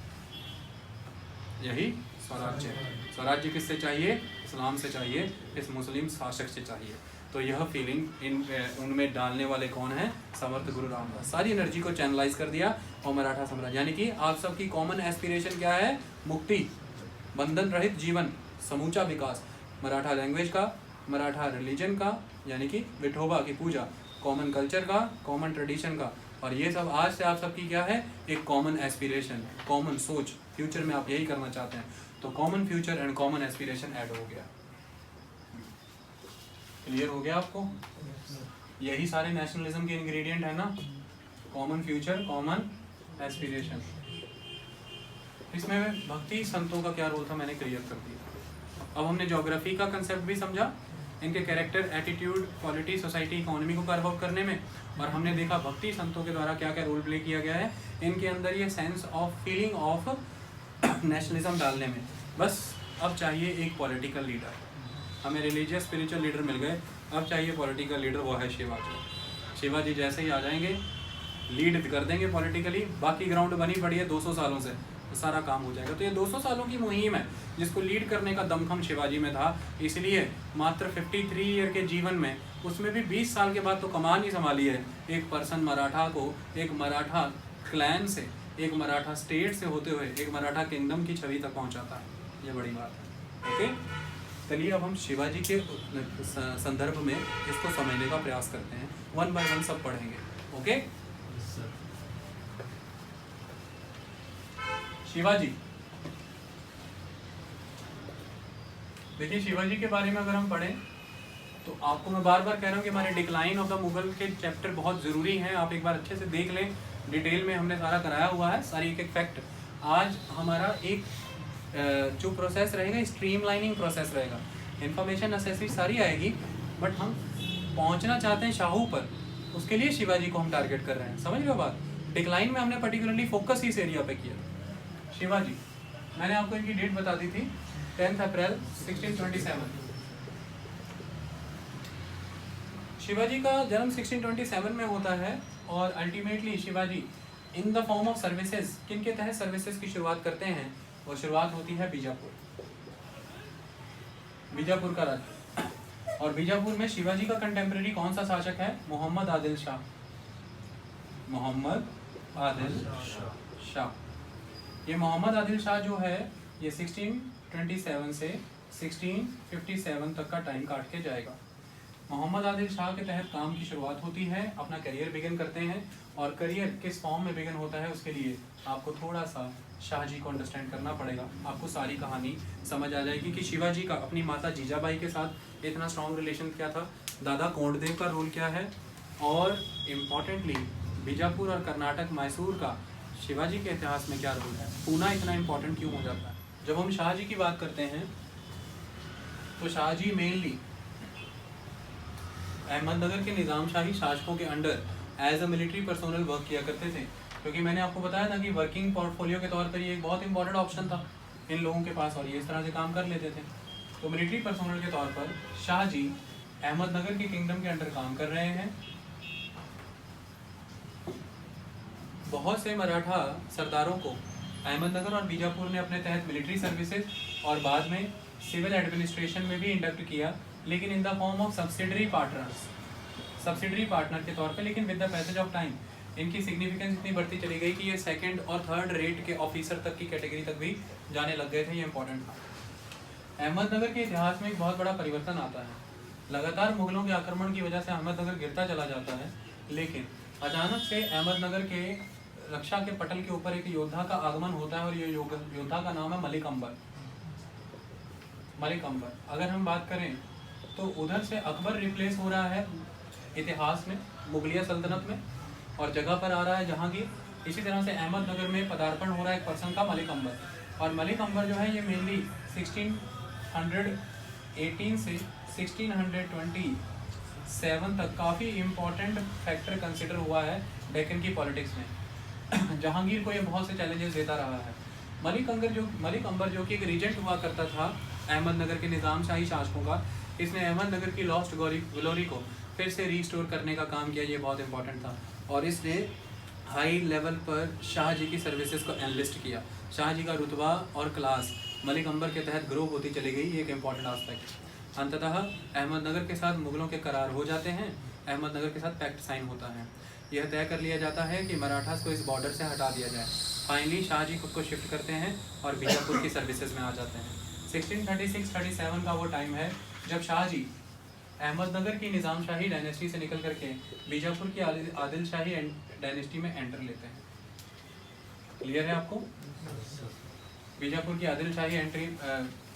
यही स्वराज्य है। स्वराज्य किससे चाहिए? इस्लाम से चाहिए, इस मुस्लिम शासक से चाहिए। तो यह फीलिंग उनमें डालने वाले कौन है? समर्थ गुरु रामदास। सारी एनर्जी को चैनलाइज कर दिया और मराठा साम्राज्य, यानी कि आप सबकी कॉमन एस्पिरेशन क्या है? मुक्ति, बंधन रहित जीवन, समूचा विकास। मराठा लैंग्वेज का, मराठा रिलीजन का, यानी कि विठोबा की पूजा, कॉमन कल्चर का, कॉमन ट्रेडिशन का। और ये सब आज से आप सबकी क्या है? एक कॉमन एस्पिरेशन, कॉमन सोच। फ्यूचर में आप यही करना चाहते हैं, तो common future and common aspiration add हो गया। क्लियर हो गया आपको? यही सारे नेशनलिज्म के इंग्रेडिएंट है ना, कॉमन फ्यूचर, कॉमन एस्पिरेशन। इसमें भक्ति संतों का क्या रोल था मैंने क्लियर कर दिया। अब हमने ज्योग्राफी का कंसेप्ट भी समझा, इनके character, attitude, quality, society, economy को कार्व आउट करने में। और हमने देखा भक्ति संतों के द्वारा क्या क्या रोल प्ले किया गया है इनके अंदर, ये sense of feeling of nationalism डालने में। बस अब चाहिए एक पॉलिटिकल लीडर। हमें रिलीजियस स्पिरिचुअल लीडर मिल गए, अब चाहिए पॉलिटिकल लीडर, वो है शिवाजी। शिवाजी जैसे ही आ जाएंगे, लीड कर देंगे पॉलिटिकली, बाकी ग्राउंड बनी पड़ी है 200 सालों से, तो सारा काम हो जाएगा। तो ये 200 सालों की मुहिम है जिसको लीड करने का दमखम शिवाजी में था। इसलिए मात्र 53 ईयर के जीवन में, उसमें भी 20 साल के बाद तो कमान ही संभाली है, एक पर्सन मराठा को एक मराठा क्लैन से, एक मराठा स्टेट से होते हुए एक मराठा किंगडम की छवि तक पहुंचाता है। ये बड़ी बात है। ओके, चलिए अब हम शिवाजी के संदर्भ में इसको समझने का प्रयास करते हैं। 1 बाय 1 सब पढ़ेंगे। ओके, शिवाजी। देखिए, शिवाजी के बारे में अगर हम पढ़ें तो आपको मैं बार बार कह रहा हूँ कि हमारे डिक्लाइन ऑफ द मुगल के चैप्टर बहुत ज़रूरी हैं। आप एक बार अच्छे से देख लें, डिटेल में हमने सारा कराया हुआ है, सारी एक एक फैक्ट। आज हमारा एक जो प्रोसेस रहेगा स्ट्रीमलाइनिंग प्रोसेस रहेगा, इन्फॉर्मेशन नेसेसरी सारी आएगी, बट हम पहुंचना चाहते हैं शाहू पर, उसके लिए शिवाजी को हम टारगेट कर रहे हैं। समझ लो बात। डिक्लाइन में हमने पर्टिकुलरली फोकस इस एरिया पे किया। शिवाजी, मैंने आपको इनकी डेट बता दी थी 10 अप्रैल 1627। शिवाजी का जन्म 1627 में होता है और ultimately Shivaji in the form of services, किन के तहत सर्विसेज की शुरुआत करते हैं, और शुरुआत होती है बीजापुर, बीजापुर का राज्य। और बीजापुर में शिवाजी का कंटेम्प्रेरी कौन सा शासक है? मोहम्मद आदिल शाह। मोहम्मद आदिल शाह। ये मोहम्मद आदिल शाह जो है ये 1627 से 1657 तक का टाइम काट के जाएगा। मोहम्मद आदिल शाह के तहत काम की शुरुआत होती है, अपना करियर बिगिन करते हैं। और करियर किस फॉर्म में बिगिन होता है उसके लिए आपको थोड़ा सा शाहजी को अंडरस्टैंड करना पड़ेगा। आपको सारी कहानी समझ आ जाएगी कि शिवाजी का अपनी माता जीजाबाई के साथ इतना स्ट्रॉन्ग रिलेशन क्या था, दादा कोंडदेव का रोल क्या है, और इम्पॉर्टेंटली बीजापुर और कर्नाटक मैसूर का शिवाजी के इतिहास में क्या रोल है, पूना इतना इम्पोर्टेंट क्यों हो जाता है। जब हम शाहजी की बात करते हैं तो शाहजी मेनली अहमदनगर के निज़ामशाही शासकों के under as a military personnel work किया करते थे, क्योंकि मैंने आपको बताया था कि वर्किंग पोर्टफोलियो के तौर पर ये एक बहुत इंपॉर्टेंट ऑप्शन था इन लोगों के पास, और ये इस तरह से काम कर लेते थे। तो मिलिट्री पर्सोनल के तौर पर शाहजी अहमदनगर के किंगडम के अंडर काम कर रहे हैं। बहुत से मराठा सरदारों को अहमदनगर और बीजापुर ने अपने तहत मिलिट्री सर्विसेज और बाद में सिविल एडमिनिस्ट्रेशन में भी इंडक्ट किया, लेकिन इन the form of subsidiary partner के तौर पे। लेकिन with the passage of time इनकी सिग्निफिकेंस इतनी बढ़ती चली गई कि ये सेकंड और थर्ड रेट के ऑफिसर तक की कैटेगरी तक भी जाने लग गए थे। ये इंपॉर्टेंट था। अहमदनगर के इतिहास में एक बहुत बड़ा परिवर्तन आता है। लगातार मुगलों के आक्रमण की वजह से अहमदनगर गिरता चला जाता है, लेकिन अचानक से अहमदनगर के रक्षा के पटल के ऊपर एक योद्धा का आगमन होता है, और ये योद्धा का नाम है मलिक अंबर। अगर हम बात करें तो उधर से अकबर रिप्लेस हो रहा है इतिहास में मुगलिया सल्तनत में, और जगह पर आ रहा है जहांगीर। इसी तरह से अहमदनगर में पदार्पण हो रहा है एक पर्सन का, मलिक अंबर। और मलिक अंबर जो है ये मेनली 1618 से 1627 तक काफ़ी इम्पोर्टेंट फैक्टर कंसिडर हुआ है डेक्कन की पॉलिटिक्स में। जहांगीर को ये बहुत से चैलेंजेस देता रहा है। मलिक अंबर जो कि एक रीजेंट हुआ करता था अहमदनगर के निज़ामशाही शासकों का, इसने अहमदनगर की लॉस्ट ग्लोरी को फिर से रीस्टोर करने का काम किया। ये बहुत इंपॉर्टेंट था। और इसने हाई लेवल पर शाहजी की सर्विसेज को एनलिस्ट किया। शाहजी का रुतबा और क्लास मलिक अंबर के तहत ग्रो होती चली गई, ये एक इम्पॉर्टेंट आस्पेक्ट। अंततः अहमदनगर के साथ मुगलों के करार हो जाते हैं, अहमदनगर के साथ पैक्ट साइन होता है। यह तय कर लिया जाता है कि मराठास को इस बॉर्डर से हटा दिया जाए। फाइनली शाहजी खुद को शिफ्ट करते हैं और बीजापुर की सर्विसेज में आ जाते हैं। 1636-37 का वो टाइम है जब शाहजी अहमदनगर की निज़ामशाही डायनेस्टी से निकल करके बीजापुर की आदिल शाही डायनेस्टी में एंटर लेते हैं। क्लियर है आपको? बीजापुर की आदिल शाही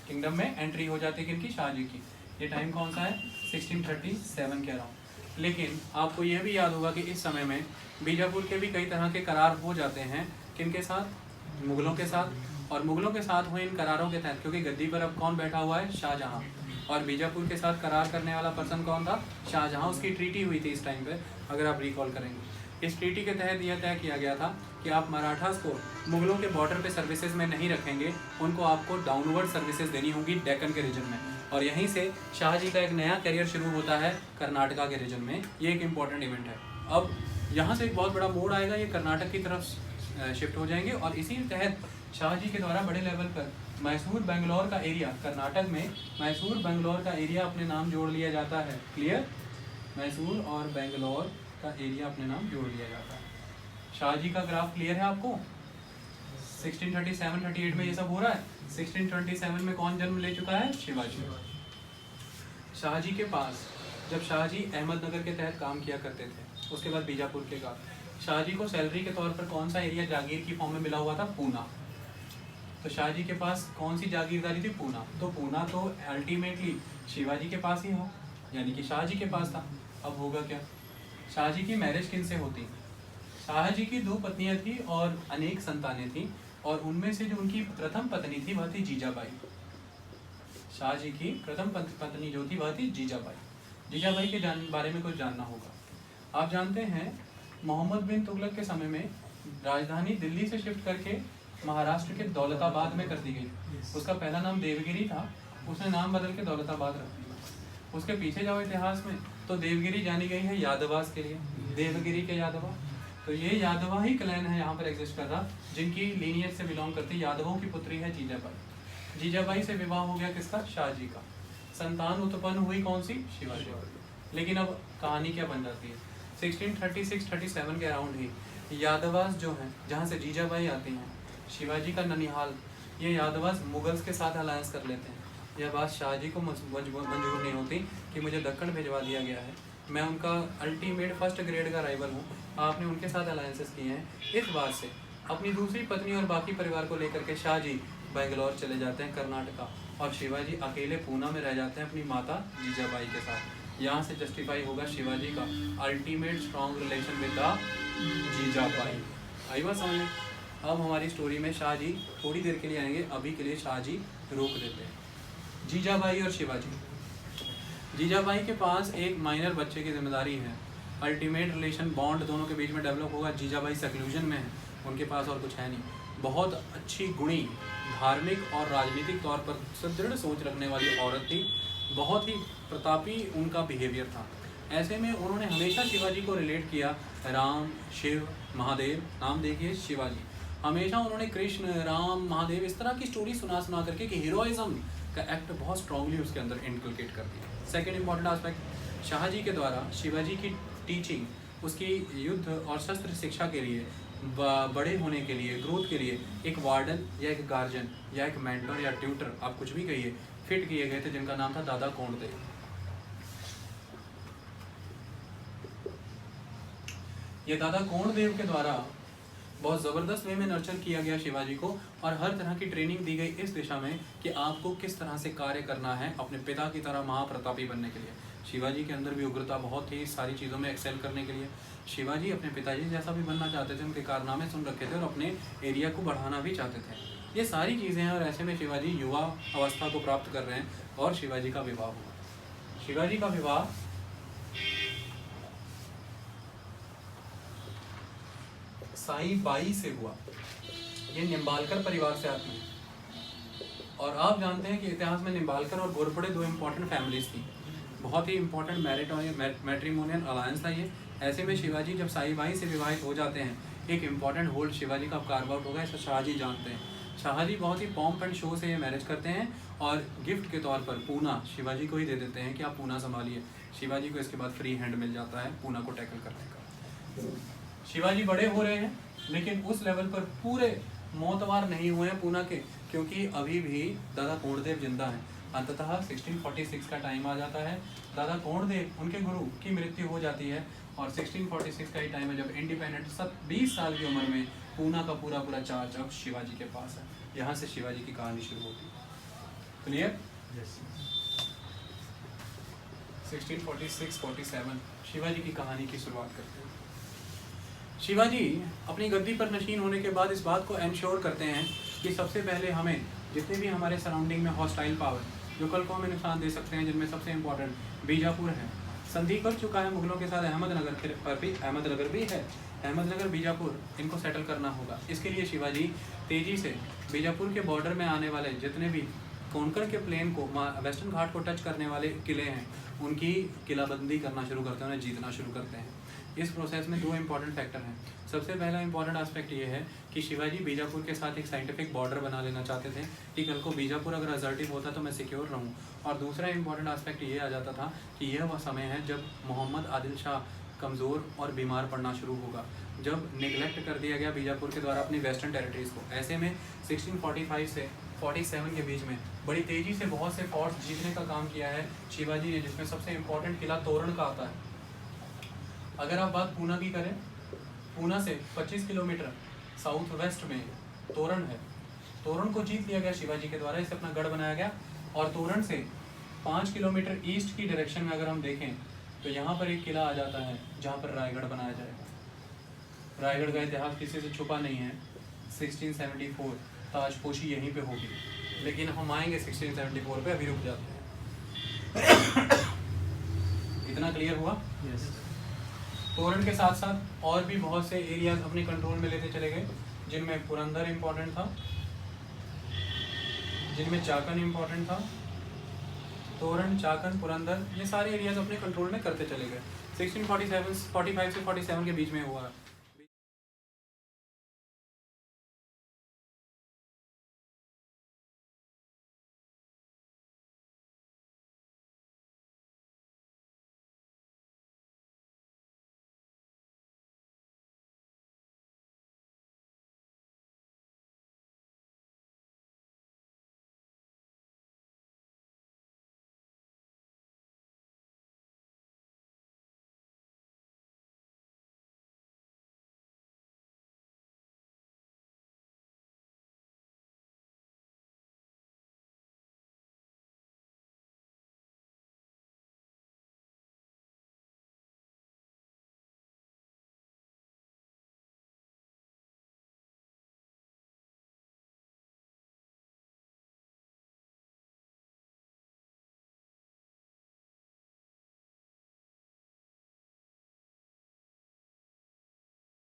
किंगडम में एंट्री हो जाती है किनकी? शाहजी की। ये टाइम कौन सा है? 1637 के अराउंड। लेकिन आपको यह भी याद होगा कि इस समय में बीजापुर के भी कई तरह के करार हो जाते हैं। किनके साथ? मुगलों के साथ। और मुगलों के साथ हुए इन करारों के तहत, क्योंकि गद्दी पर अब कौन बैठा हुआ है? शाहजहां। और बीजापुर के साथ करार करने वाला पर्सन कौन था? शाहजहां। उसकी ट्रीटी हुई थी इस टाइम पे, अगर आप रिकॉल करेंगे। इस ट्रीटी के तहत यह तय किया गया था कि आप मराठास को मुगलों के बॉर्डर पे सर्विसेज में नहीं रखेंगे, उनको आपको डाउनवर्ड सर्विसेज देनी होंगी डेक्कन के रीजन में। और यहीं से शाहजी का एक नया करियर शुरू होता है कर्नाटका के रीजन में। ये एक इम्पॉर्टेंट इवेंट है। अब यहाँ से एक बहुत बड़ा मोड़ आएगा, ये कर्नाटक की तरफ शिफ्ट हो जाएंगे। और इसी तहत शाहजी के द्वारा बड़े लेवल पर मैसूर बेंगलोर का एरिया, कर्नाटक में मैसूर बेंगलोर का एरिया अपने नाम जोड़ लिया जाता है। क्लियर? मैसूर और बेंगलोर का एरिया अपने नाम जोड़ लिया जाता है। शाहजी का ग्राफ क्लियर है आपको? 1637-38 में ये सब हो रहा है। 1627 में कौन जन्म ले चुका है? शिवाजी। शाहजी के पास जब शाहजी अहमदनगर के तहत काम किया करते थे, उसके बाद बीजापुर के बाद शाहजी को सैलरी के तौर पर कौन सा एरिया जागीर की फॉर्म में मिला हुआ था? पूना। तो शाहजी के पास कौन सी जागीरदारी थी? पूना। तो पूना तो अल्टीमेटली शिवाजी के पास ही हो, यानी कि शाहजी के पास था। अब होगा क्या? शाहजी की मैरिज किन से होती? शाहजी की 2 पत्नियां थी और अनेक संतानें थी। और उनमें से जो उनकी प्रथम पत्नी थी वह थी जीजाबाई। शाहजी की प्रथम पत्नी जो थी वह थी जीजाबाई। जीजाबाई के बारे में कुछ जानना होगा। आप जानते हैं मोहम्मद बिन तुगलक के समय में राजधानी दिल्ली से शिफ्ट करके महाराष्ट्र के दौलताबाद में कर दी गई। उसका पहला नाम देवगिरी था, उसने नाम बदल के दौलताबाद रख दिया। उसके पीछे जाओ इतिहास में तो देवगिरी जानी गई है यादवास के लिए, देवगिरी के यादवा। तो ये यादवा ही क्लैन है यहाँ पर एग्जिस्ट कर रहा, जिनकी लीनियज से बिलोंग करती यादवों की पुत्री है जीजाबाई। जीजाबाई से विवाह हो गया किसका? शाहजी का। संतान उत्पन्न हुई कौन सी? शिवाजी। लेकिन अब कहानी क्या बन जाती है, 1636-37 के अराउंड ही यादवास जो हैं, जहाँ से जीजाबाई आती हैं, शिवाजी का ननिहाल, ये यादवास मुगल्स के साथ अलायंस कर लेते हैं। यह बात शाहजी को मंजूर नहीं होती कि मुझे दक्कन भिजवा दिया गया है, मैं उनका अल्टीमेट फर्स्ट ग्रेड का राइवल हूँ, आपने उनके साथ अलायंसेस किए हैं। इस बात से अपनी दूसरी पत्नी और बाकी परिवार को लेकर के शाहजी बेंगलोर चले जाते हैं, कर्नाटका, और शिवाजी अकेले पूना में रह जाते हैं अपनी माता जीजाबाई के साथ। यहाँ से जस्टिफाई होगा शिवाजी का ultimate strong relation with the Jijabai. आई बात समझ में? अब हमारी स्टोरी में शाहजी थोड़ी देर के लिए आएंगे, अभी के लिए शाहजी रोक देते हैं। जीजाबाई और शिवाजी। जीजाबाई के पास एक माइनर बच्चे की जिम्मेदारी है, अल्टीमेट रिलेशन बॉन्ड दोनों के बीच में डेवलप होगा। जीजाबाई सेक्लूजन में है, उनके पास और कुछ है नहीं। बहुत अच्छी गुणी, धार्मिक और राजनीतिक तौर पर सुदृढ़ सोच रखने वाली औरत थी, बहुत ही प्रतापी उनका बिहेवियर था। ऐसे में उन्होंने हमेशा शिवाजी को रिलेट किया राम, शिव, महादेव। नाम देखिए शिवाजी, हमेशा उन्होंने कृष्ण, राम, महादेव इस तरह की स्टोरी सुना करके कि हीरोइज्म का एक्ट बहुत स्ट्रांगली उसके अंदर इनकलकेट कर दिया। सेकेंड इंपॉर्टेंट एस्पेक्ट, शाहजी के द्वारा शिवाजी की टीचिंग, उसकी युद्ध और शस्त्र शिक्षा के लिए, बड़े होने के लिए, ग्रोथ के लिए एक वार्डन या एक गार्जियन या एक मेंटर या ट्यूटर, आप कुछ भी कहिए, फिट किए गए थे, जिनका नाम था दादा कोंडदेव। ये दादा कोंडदेव के द्वारा बहुत ज़बरदस्त वे में नर्चर किया गया शिवाजी को, और हर तरह की ट्रेनिंग दी गई इस दिशा में कि आपको किस तरह से कार्य करना है अपने पिता की तरह महाप्रतापी बनने के लिए। शिवाजी के अंदर भी उग्रता बहुत थी सारी चीज़ों में एक्सेल करने के लिए। शिवाजी अपने पिताजी जैसा भी बनना चाहते थे, उनके कारनामे सुन रखे थे और अपने एरिया को बढ़ाना भी चाहते थे। ये सारी चीज़ें हैं, और ऐसे में शिवाजी युवा अवस्था को प्राप्त कर रहे हैं और शिवाजी का विवाह हुआ। शिवाजी का विवाह साईं बाई से हुआ। ये निम्बालकर परिवार से आती है, और आप जानते हैं कि इतिहास में निम्बालकर और घोरपड़े दो इम्पोर्टेंट फैमिलीज थी। बहुत ही इंपॉर्टेंट मैट्रिमोनियल अलायंस था ये। ऐसे में शिवाजी जब साईं बाई से विवाहित हो जाते हैं, एक इम्पॉर्टेंट होल्ड शिवाजी का कार्व आउट होगा, इसे शाहजी जानते हैं। शाहजी बहुत ही पॉम्प एंड शो से ये मैरिज करते हैं, और गिफ्ट के तौर पर पूना शिवाजी को ही दे देते हैं कि आप पूना संभालिए। शिवाजी को इसके बाद फ्री हैंड मिल जाता है पूना को टैकल करने का। शिवाजी बड़े हो रहे हैं, लेकिन उस लेवल पर पूरे मौतवार नहीं हुए हैं पूना के, क्योंकि अभी भी दादा कोंडदेव जिंदा हैं। अंततः 1646 का टाइम आ जाता है, दादा कोंडदेव, उनके गुरु की मृत्यु हो जाती है, और 1646 का ही टाइम है जब इंडिपेंडेंट 20 साल की उम्र में पूना का पूरा चार्ज अब शिवाजी के पास है। यहाँ से शिवाजी की कहानी शुरू होती है। क्लियर? 1646-47 शिवाजी की कहानी की शुरुआत करते हैं। शिवाजी अपनी गद्दी पर नशीन होने के बाद इस बात को एंश्योर करते हैं कि सबसे पहले हमें जितने भी हमारे सराउंडिंग में हॉस्टाइल पावर जो कल को हमें नुकसान दे सकते हैं, जिनमें सबसे इम्पोर्टेंट बीजापुर है, संधि कर चुका है मुगलों के साथ अहमदनगर पर भी, अहमदनगर भी है, अहमदनगर बीजापुर, इनको सेटल करना होगा। इसके लिए शिवाजी तेज़ी से बीजापुर के बॉर्डर में आने वाले जितने भी कोंकण के प्लेन को, वेस्टर्न घाट को टच करने वाले किले हैं, उनकी किलाबंदी करना शुरू करते हैं, उन्हें जीतना शुरू करते हैं। इस प्रोसेस में दो इंपॉर्टेंट फैक्टर हैं। सबसे पहला इंपॉर्टेंट एस्पेक्ट ये है कि शिवाजी बीजापुर के साथ एक साइंटिफिक बॉर्डर बना लेना चाहते थे कि कल को बीजापुर अगर असर्टिव होता तो मैं सिक्योर रहूं। और दूसरा इंपॉर्टेंट एस्पेक्ट ये आ जाता था कि यह वह समय है जब मोहम्मद आदिल शाह कमज़ोर और बीमार पड़ना शुरू होगा, जब निगलेक्ट कर दिया गया बीजापुर के द्वारा अपनी वेस्टर्न टेरिटरीज़ को। ऐसे में 1645 से 47 के बीच में बड़ी तेज़ी से बहुत से फोर्ट्स जीतने का काम किया है शिवाजी ने, जिसमें सबसे इम्पोर्टेंट किला तोरण का आता है। अगर आप बात पूना की करें, पूना से 25 किलोमीटर साउथ वेस्ट में तोरण है। तोरण को जीत लिया गया शिवाजी के द्वारा, इसे अपना गढ़ बनाया गया। और तोरण से 5 किलोमीटर ईस्ट की डायरेक्शन में अगर हम देखें तो यहाँ पर एक किला आ जाता है जहाँ पर रायगढ़ बनाया जाएगा। रायगढ़ का इतिहास किसी से छुपा नहीं है, 1674 ताजपोशी यहीं पे होगी, लेकिन हम आएंगे 1674 पे, अभी रुक जाते हैं। इतना क्लियर हुआ? तोरण के साथ साथ और भी बहुत से एरियाज अपने कंट्रोल में लेते चले गए, जिनमें पुरंदर इम्पोर्टेंट था, जिनमें चाकन इम्पोर्टेंट था। तोरण, चाकन, पुरंदर, ये सारे एरियाज अपने कंट्रोल में करते चले गए। 1647 45 से 47 के बीच में हुआ